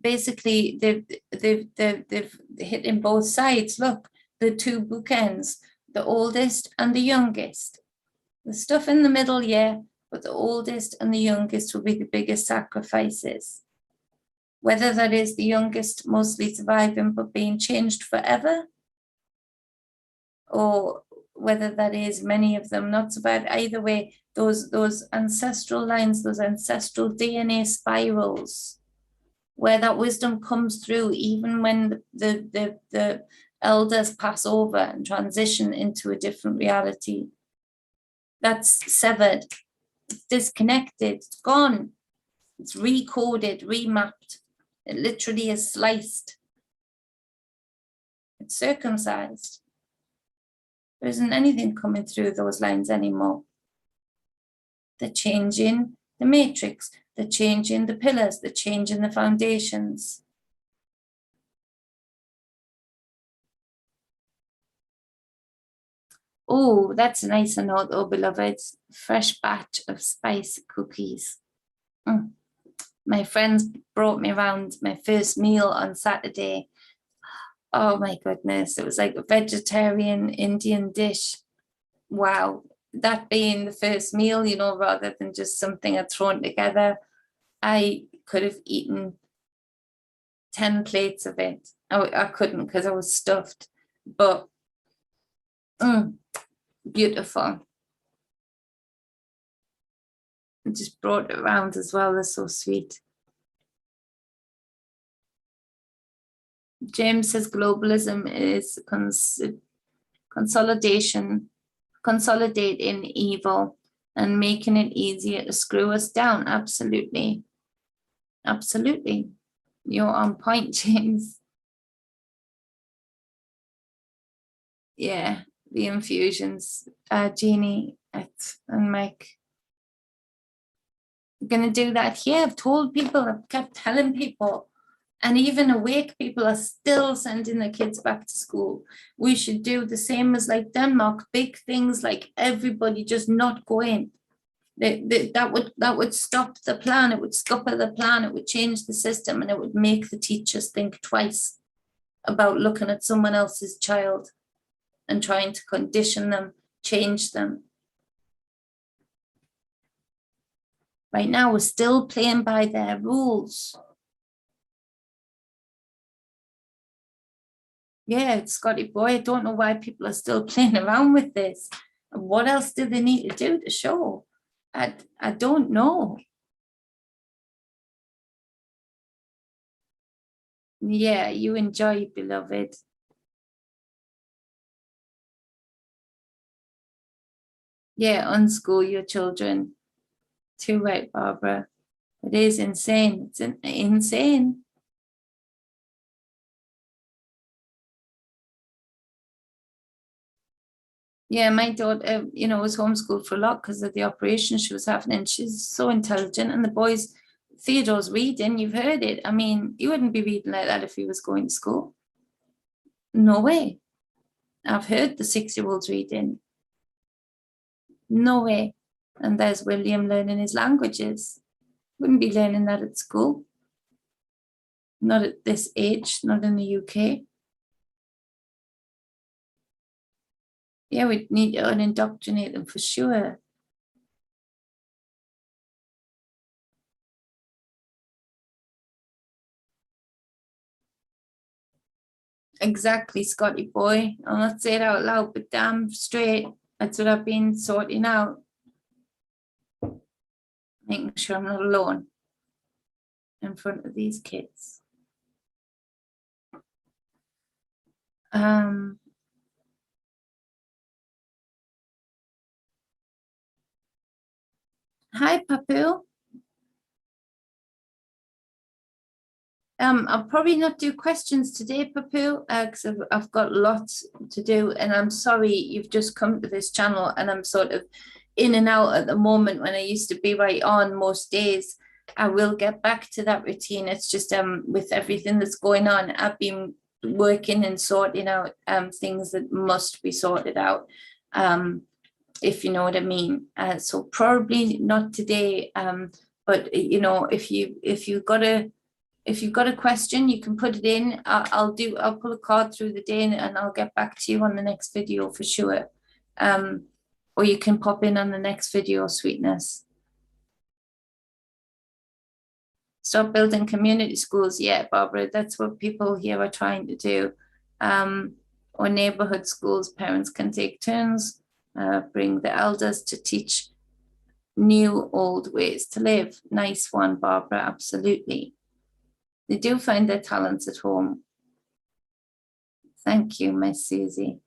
basically, they've hit in both sides. Look, the two bookends, the oldest and the youngest. The stuff in the middle, yeah, but the oldest and the youngest will be the biggest sacrifices. Whether that is the youngest mostly surviving but being changed forever, or whether that is many of them not survived. Either way, those ancestral lines, those ancestral DNA spirals, where that wisdom comes through even when the elders pass over and transition into a different reality. That's severed, it's disconnected, it's gone, it's recoded, remapped. It literally is sliced. It's circumcised. There isn't anything coming through those lines anymore. They're changing the matrix, they're changing the pillars, they're changing the foundations. Oh, that's a nice note, oh beloveds. Fresh batch of spice cookies. My friends brought me around my first meal on Saturday. Oh my goodness, it was like a vegetarian Indian dish. Wow, that being the first meal, rather than just something I'd thrown together, I could have eaten 10 plates of it. I couldn't because I was stuffed, but beautiful. I just brought it around as well. They're so sweet. James says globalism is consolidating evil and making it easier to screw us down. Absolutely. Absolutely. You're on point, James. Yeah, the infusions, Jeannie and Mike. I'm going to do that here. I've told people, I've kept telling people, and even awake people are still sending their kids back to school. We should do the same as like Denmark, big things like everybody just not going. That would stop the plan. It would scupper the plan. It would change the system, and it would make the teachers think twice about looking at someone else's child and trying to condition them, change them. Right now, we're still playing by their rules. Yeah, Scotty boy, I don't know why people are still playing around with this. What else do they need to do to show? I don't know. Yeah, you enjoy, beloved. Yeah, unschool your children. Too right, Barbara. It is insane. It's insane. Yeah, my daughter, was homeschooled for a lot because of the operation she was having, and she's so intelligent. And the boys, Theodore's reading, you've heard it. I mean, he wouldn't be reading like that if he was going to school. No way. I've heard the 6-year-olds reading. No way. And there's William learning his languages. Wouldn't be learning that at school. Not at this age, not in the UK. Yeah, we need to unindoctrinate them for sure. Exactly, Scotty boy. I'll not say it out loud, but damn straight. That's what I've been sorting out. Making sure I'm not alone in front of these kids. Hi, Papu. I'll probably not do questions today, Papu, because I've got lots to do, and I'm sorry you've just come to this channel and I'm sort of in and out at the moment when I used to be right on most days. I will get back to that routine. It's just with everything that's going on, I've been working and sorting out things that must be sorted out, if you know what I mean. So probably not today, but if you've got a question, you can put it in. I'll pull a card through the day and I'll get back to you on the next video for sure. Or you can pop in on the next video, sweetness. Stop building community schools. Yeah, Barbara, that's what people here are trying to do. Or neighborhood schools, parents can take turns, bring the elders to teach new old ways to live. Nice one, Barbara, absolutely. They do find their talents at home. Thank you, my Susie.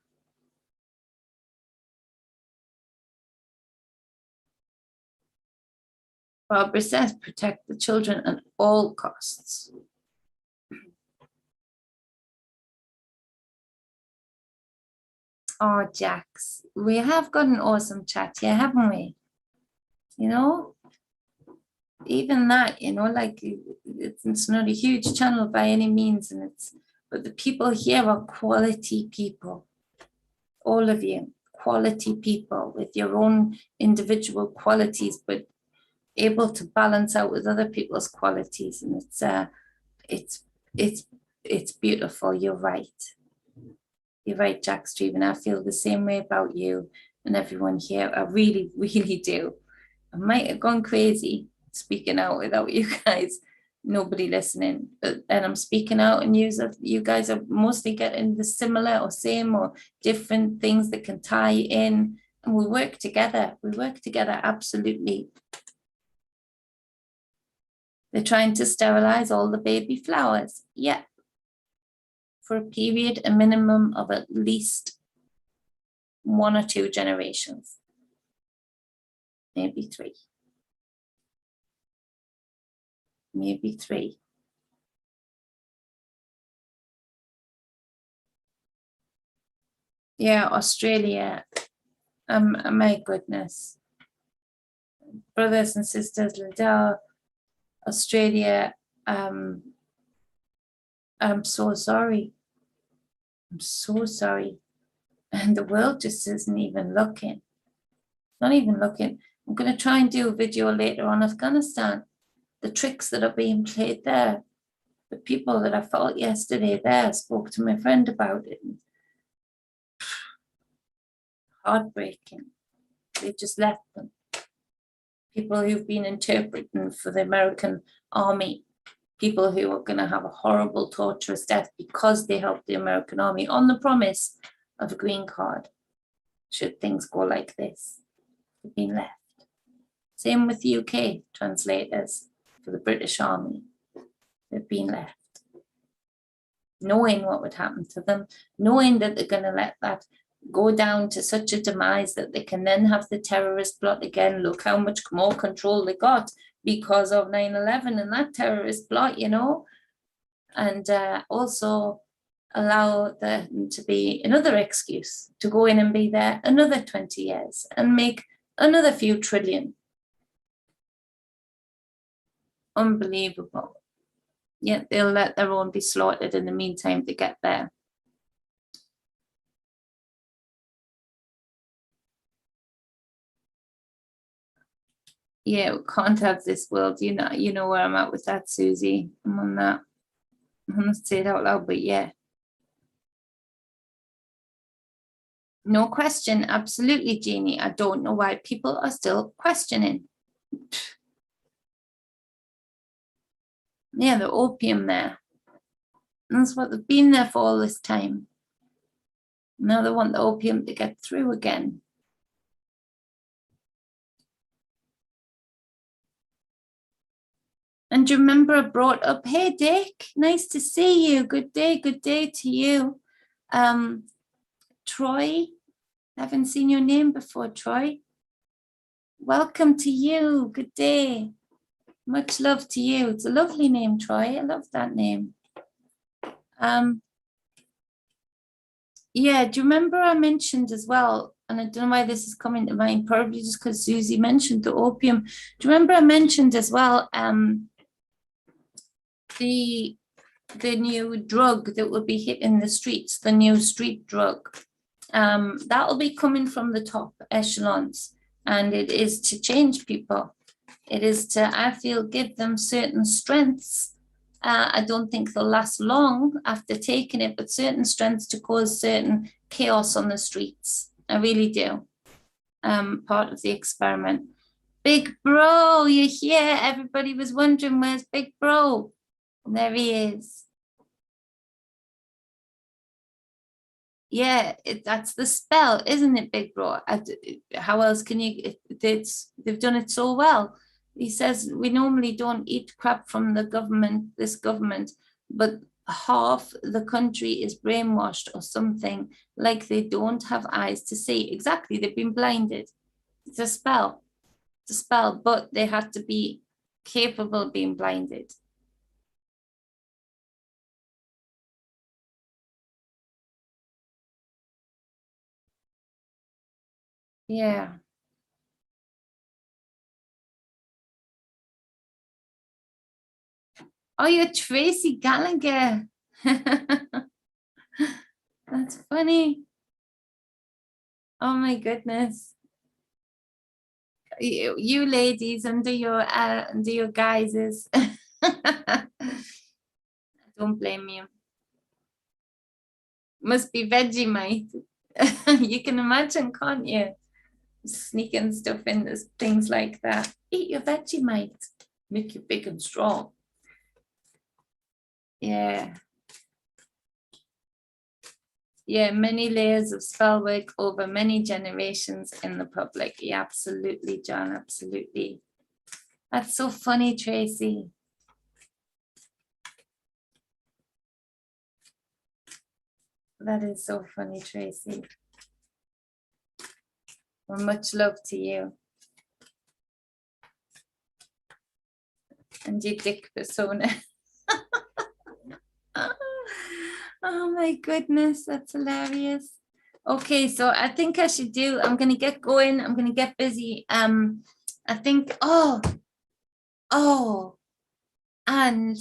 Barbara says, protect the children at all costs. Oh, Jax, we have got an awesome chat here, haven't we? Even that, like it's not a huge channel by any means, but the people here are quality people. All of you, quality people with your own individual qualities, but able to balance out with other people's qualities, and it's beautiful. You're right, Jack Streven. I feel the same way about you and everyone here. I really, really do. I might have gone crazy speaking out without you guys, nobody listening, and I'm speaking out, and you guys are mostly getting the similar or same or different things that can tie in, and we work together. Absolutely. They're trying to sterilize all the baby flowers. Yeah. For a period, a minimum of at least 1 or 2 generations. Maybe 3. Maybe 3. Yeah, Australia. My goodness. Brothers and sisters, Liddell, Australia. I'm so sorry. I'm so sorry. And the world just isn't even looking. Not even looking. I'm going to try and do a video later on Afghanistan. The tricks that are being played there. The people that I fought yesterday there, spoke to my friend about it. Heartbreaking. They just left them. People who've been interpreting for the American army. People who are going to have a horrible, torturous death because they helped the American army on the promise of a green card. should things go like this. They've been left. Same with UK translators for the British Army. They've been left. Knowing what would happen to them, knowing that they're going to let that go down to such a demise that they can then have the terrorist plot again. Look how much more control they got because of 9/11 and that terrorist plot, you know, and also allow there to be another excuse to go in and be there another 20 years and make another few trillion. Unbelievable. Yet they'll let their own be slaughtered in the meantime to get there. Yeah, we can't have this world. You know where I'm at with that, Susie. I'm on that. I'm gonna say it out loud, but yeah. No question, absolutely, Jeannie. I don't know why people are still questioning. Yeah, the opium there. That's what they've been there for all this time. Now they want the opium to get through again. And do you remember I brought up, hey Dick, nice to see you. Good day to you. Troy, I haven't seen your name before, Troy. Welcome to you, good day. Much love to you. It's a lovely name, Troy. I love that name. Yeah, do you remember I mentioned as well, and I don't know why this is coming to mind, probably just because Susie mentioned the opium. Do you remember I mentioned as well the new drug that will be hitting the streets, the new street drug? That will be coming from the top echelons, and it is to change people. It is to, I feel, give them certain strengths. I don't think they'll last long after taking it, but certain strengths to cause certain chaos on the streets. I really do. Part of the experiment. Big Bro, you're here. Everybody was wondering, where's Big Bro? And there he is. Yeah, that's the spell, isn't it, Big Bro? How else can you? They've done it so well. He says we normally don't eat crap from the government, this government, but half the country is brainwashed or something, like they don't have eyes to see. Exactly, they've been blinded. It's a spell. It's a spell, but they have to be capable of being blinded. Yeah. Oh, you're Tracy Gallagher. That's funny. Oh my goodness. You ladies under your guises. Don't blame you. Must be Vegemite. You can imagine, can't you? Sneaking stuff in this, things like that. Eat your Vegemite. Make you big and strong. Yeah. Yeah, many layers of spell work over many generations in the public. Yeah, absolutely, John, absolutely. That's so funny, Tracy. That is so funny, Tracy. Well, much love to you. And your dick persona. Oh my goodness, that's hilarious. Okay, so I think I should I'm gonna get going. I'm gonna get busy. I think, and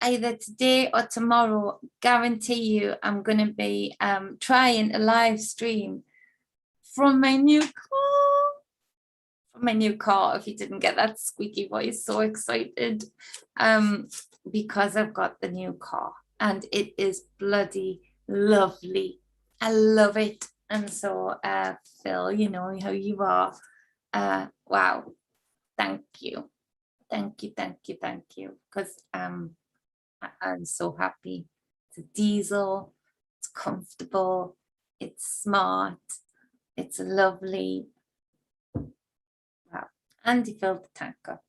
either today or tomorrow, guarantee you I'm gonna be trying a live stream from my new car. From my new car, if you didn't get that squeaky voice, so excited. Because I've got the new car and it is bloody lovely. I love it. And so Phil, you know how you are. Wow, thank you, because I'm so happy. It's a diesel, it's comfortable, it's smart, It's lovely. Wow. And he filled the tank up.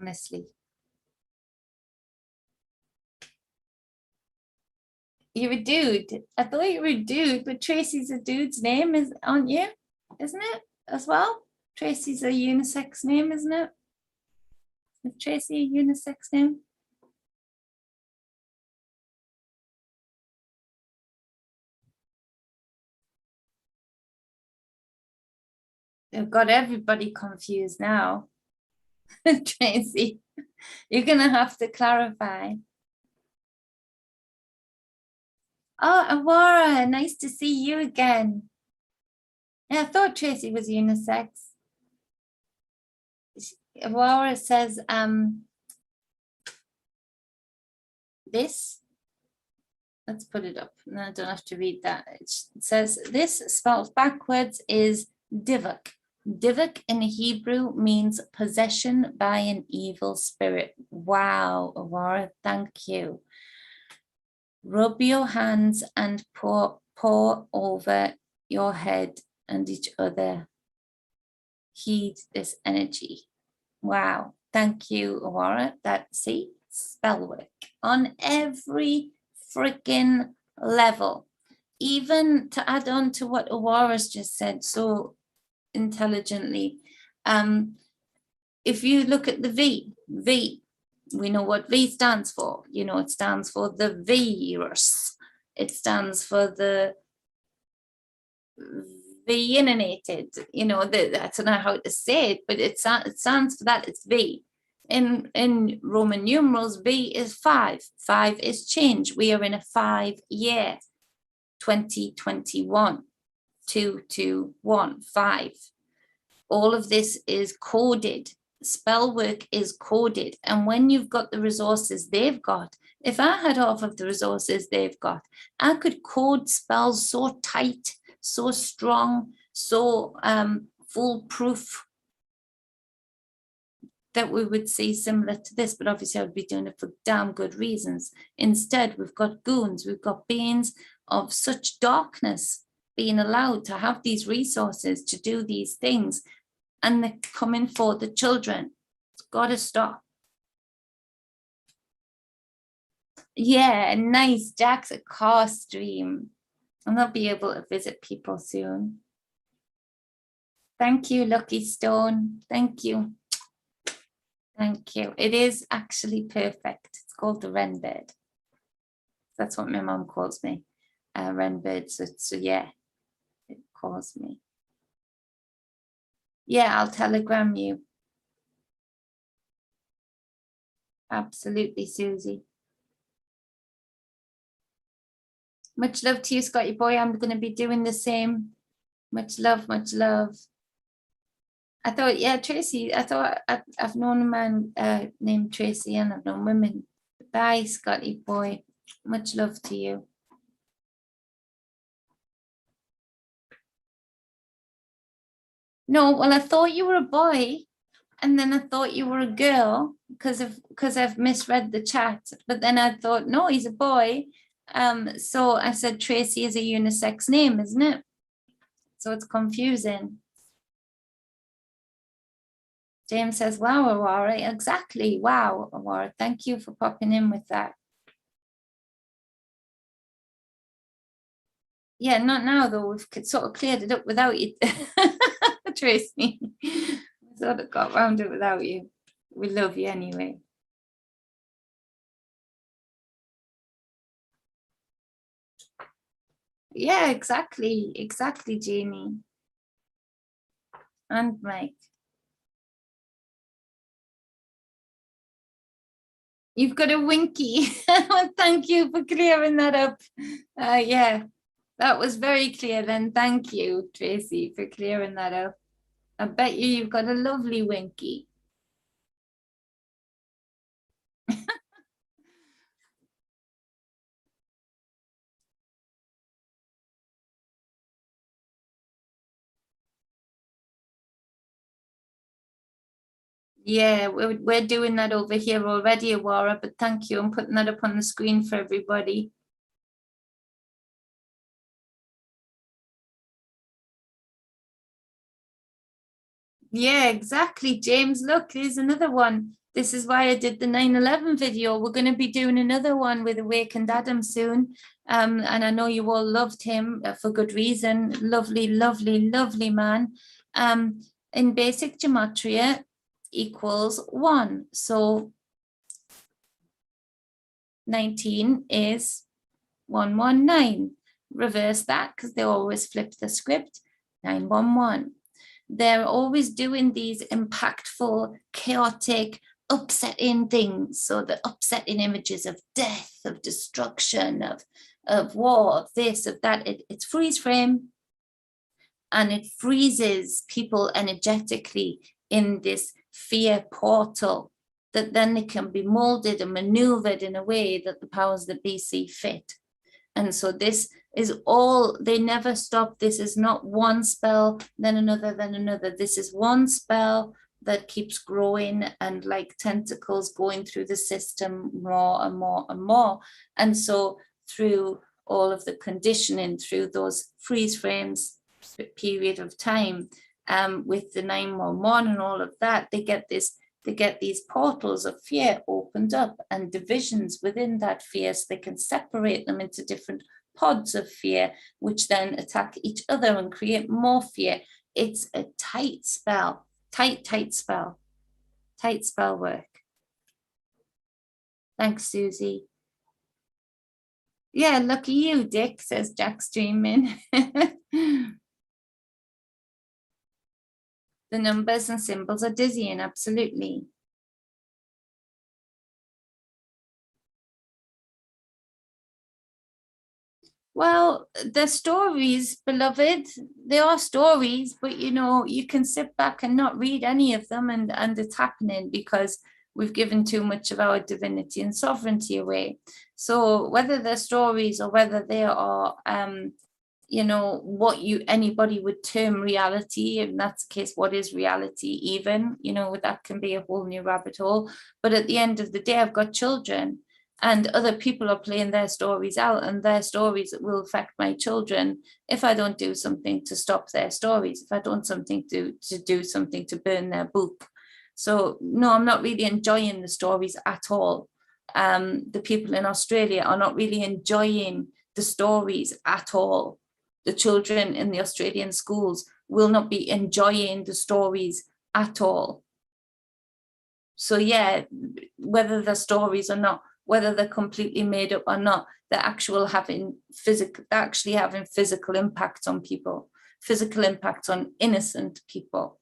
Honestly. You're a dude. I thought you were a dude, but Tracy's a dude's name, aren't you? Isn't it as well? Tracy's a unisex name, isn't it? Is Tracy a unisex name? They've got everybody confused now. Tracy, you're going to have to clarify. Oh, Aurora, nice to see you again. Yeah, I thought Tracy was unisex. Aurora says, this, let's put it up. No, I don't have to read that. It says, this spelled backwards is divuk. Divuk in Hebrew means possession by an evil spirit. Wow, Aurora, thank you. Rub your hands and pour over your head and each other. Heed this energy. Wow, thank you, Aurora. See, spell work on every freaking level. Even to add on to what Aurora's just said so intelligently, if you look at the V, we know what V stands for. You know, it stands for the virus. It stands for the V-ininated, you know, I don't know how to say it, but it stands for that. It's V. In Roman numerals, V is 5. 5 is change. We are in a 5-year, 2021, 221, 5. All of this is coded. Spell work is coded. And when you've got the resources they've got, if I had half of the resources they've got, I could code spells so tight, so strong, so foolproof that we would see similar to this, but obviously I would be doing it for damn good reasons. Instead, we've got goons, we've got beings of such darkness being allowed to have these resources to do these things, and they're coming for the children. It's got to stop. Yeah, nice. Jack's a car stream. And I'll be able to visit people soon. Thank you, Lucky Stone. Thank you. Thank you. It is actually perfect. It's called the wren bird. That's what my mom calls me, wren bird. So yeah, it calls me. Yeah, I'll telegram you. Absolutely, Susie. Much love to you, Scotty boy. I'm going to be doing the same. Much love, much love. I thought, yeah, Tracy, I thought I've known a man named Tracy, and I've known women. Bye, Scotty boy. Much love to you. No, well, I thought you were a boy, and then I thought you were a girl because I've misread the chat. But then I thought, no, he's a boy. So I said Tracy is a unisex name, isn't it? So it's confusing. James says, wow, Aurora, exactly. Wow, Aurora, thank you for popping in with that. Yeah, not now though. We've sort of cleared it up without you, Tracy. We sort of got around it without you. We love you anyway. Yeah, exactly, Jamie. And Mike. You've got a winky. Thank you for clearing that up. Yeah, that was very clear then. Thank you, Tracy, for clearing that up. I bet you've got a lovely winky. Yeah, we're doing that over here already, Aurora, but thank you. I'm putting that up on the screen for everybody. Yeah, exactly, James. Look, here's another one. This is why I did the 9/11 video. We're going to be doing another one with Awakened Adam soon. And I know you all loved him for good reason. Lovely, lovely, lovely man. In basic gematria equals 1. So 19 is 119. Reverse that because they always flip the script. 911. They're always doing these impactful, chaotic, upsetting things. So the upsetting images of death, of destruction, of war, of this, of that. It's freeze frame, and it freezes people energetically in this fear portal that then they can be molded and maneuvered in a way that the powers that be see fit. And so this is all, they never stop. This is not one spell, then another, then another. This is one spell that keeps growing and like tentacles going through the system more and more and more. And so through all of the conditioning, through those freeze frames period of time, with the 911 and all of that, they get these portals of fear opened up and divisions within that fear, so they can separate them into different pods of fear, which then attack each other and create more fear. It's a tight spell, tight spell work. Thanks, Susie. Yeah, lucky you, Dick, says Jack streaming. The numbers and symbols are dizzying, absolutely. Well, the stories, beloved, they are stories, but you know, you can sit back and not read any of them, and it's happening because we've given too much of our divinity and sovereignty away. So whether they're stories or whether they are you know, what anybody would term reality, and that's the case, what is reality even, you know, that can be a whole new rabbit hole. But at the end of the day, I've got children, and other people are playing their stories out, and their stories will affect my children if I don't do something to stop their stories, if I don't do something to burn their book. So no, I'm not really enjoying the stories at all. The people in Australia are not really enjoying the stories at all. The children in the Australian schools will not be enjoying the stories at all. So yeah, whether the stories or not, whether they're completely made up or not, they're actually having physical impact on people, physical impact on innocent people.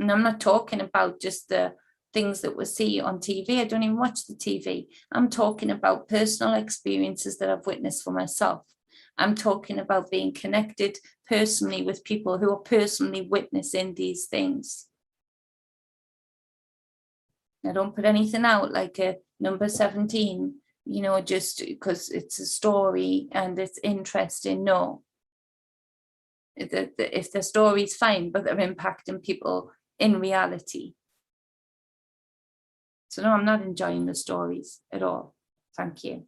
And I'm not talking about just the things that we see on TV. I don't even watch the TV. I'm talking about personal experiences that I've witnessed for myself. I'm talking about being connected personally with people who are personally witnessing these things. I don't put anything out like a number 17, you know, just because it's a story and it's interesting. No, if the story's fine, but they're impacting people in reality. So no, I'm not enjoying the stories at all. Thank you.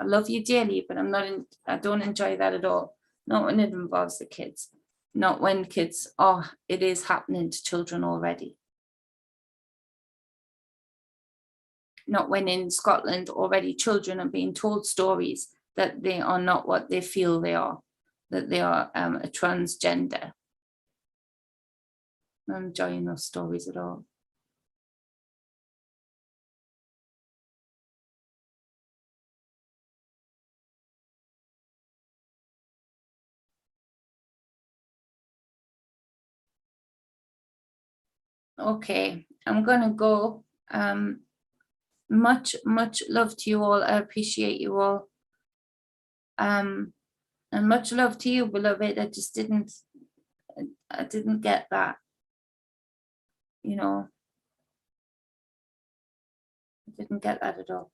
I love you dearly, but I don't enjoy that at all. Not when it involves the kids. Not when kids, it is happening to children already. Not when in Scotland already children are being told stories that they are not what they feel they are, that they are a transgender. I'm not enjoying those stories at all. Okay, I'm gonna go. Much love to you all. I appreciate you all. And much love to you, beloved. I didn't get that, you know. I didn't get that at all.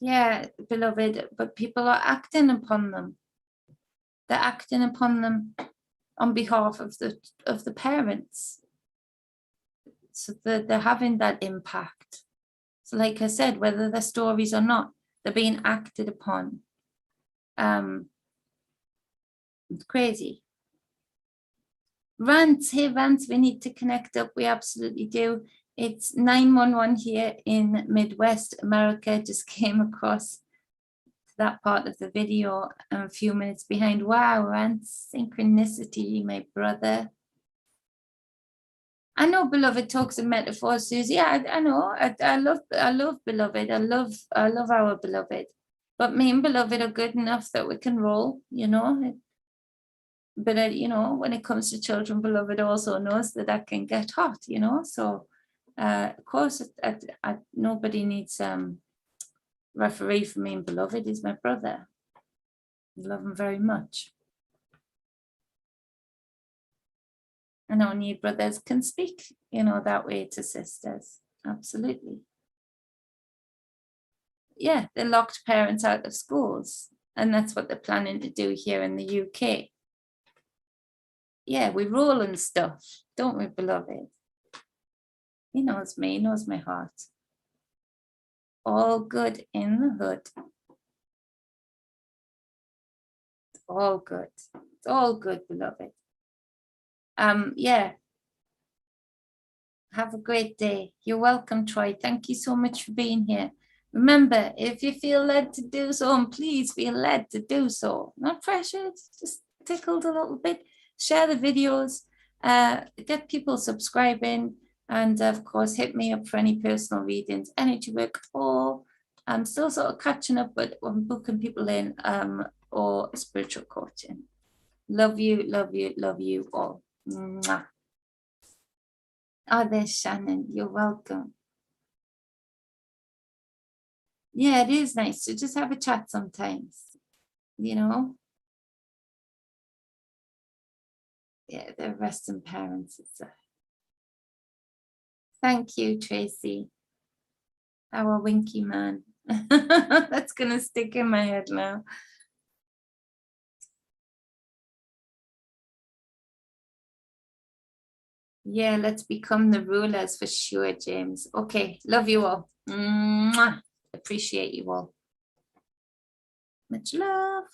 Yeah, beloved, but people are acting upon them. They're acting upon them on behalf of the parents. So they're having that impact. So like I said, whether they're stories or not, they're being acted upon. It's crazy. Rants, hey Rants, we need to connect up. We absolutely do. It's 911 here in Midwest America. Just came across that part of the video. I'm a few minutes behind. Wow, Rants, synchronicity, my brother. I know Beloved talks in metaphors, Susie. I know. I love Beloved. I love our Beloved. But me and Beloved are good enough that we can roll, you know. But you know, when it comes to children, Beloved also knows that can get hot, you know. So of course, nobody needs referee for me and Beloved. He's my brother. I love him very much. And only brothers can speak, you know, that way to sisters. Absolutely. Yeah, they locked parents out of schools. And that's what they're planning to do here in the UK. Yeah, we roll and stuff, don't we, Beloved? He knows me, he knows my heart. All good in the hood. All good. It's all good, Beloved. Yeah. Have a great day. You're welcome, Troy. Thank you so much for being here. Remember, if you feel led to do so, and please feel led to do so, not pressured, just tickled a little bit, share the videos, get people subscribing, and of course, hit me up for any personal readings, energy work, or I'm still sort of catching up with booking people in or spiritual coaching. Love you, love you, love you all. Mwah. Oh, there's Shannon. You're welcome. Yeah, it is nice to just have a chat sometimes, you know. Yeah, they're resting parents. Thank you, Tracy. Our winky man. That's going to stick in my head now. Yeah, let's become the rulers for sure, James. Okay, love you all. Mwah. Appreciate you all. Much love.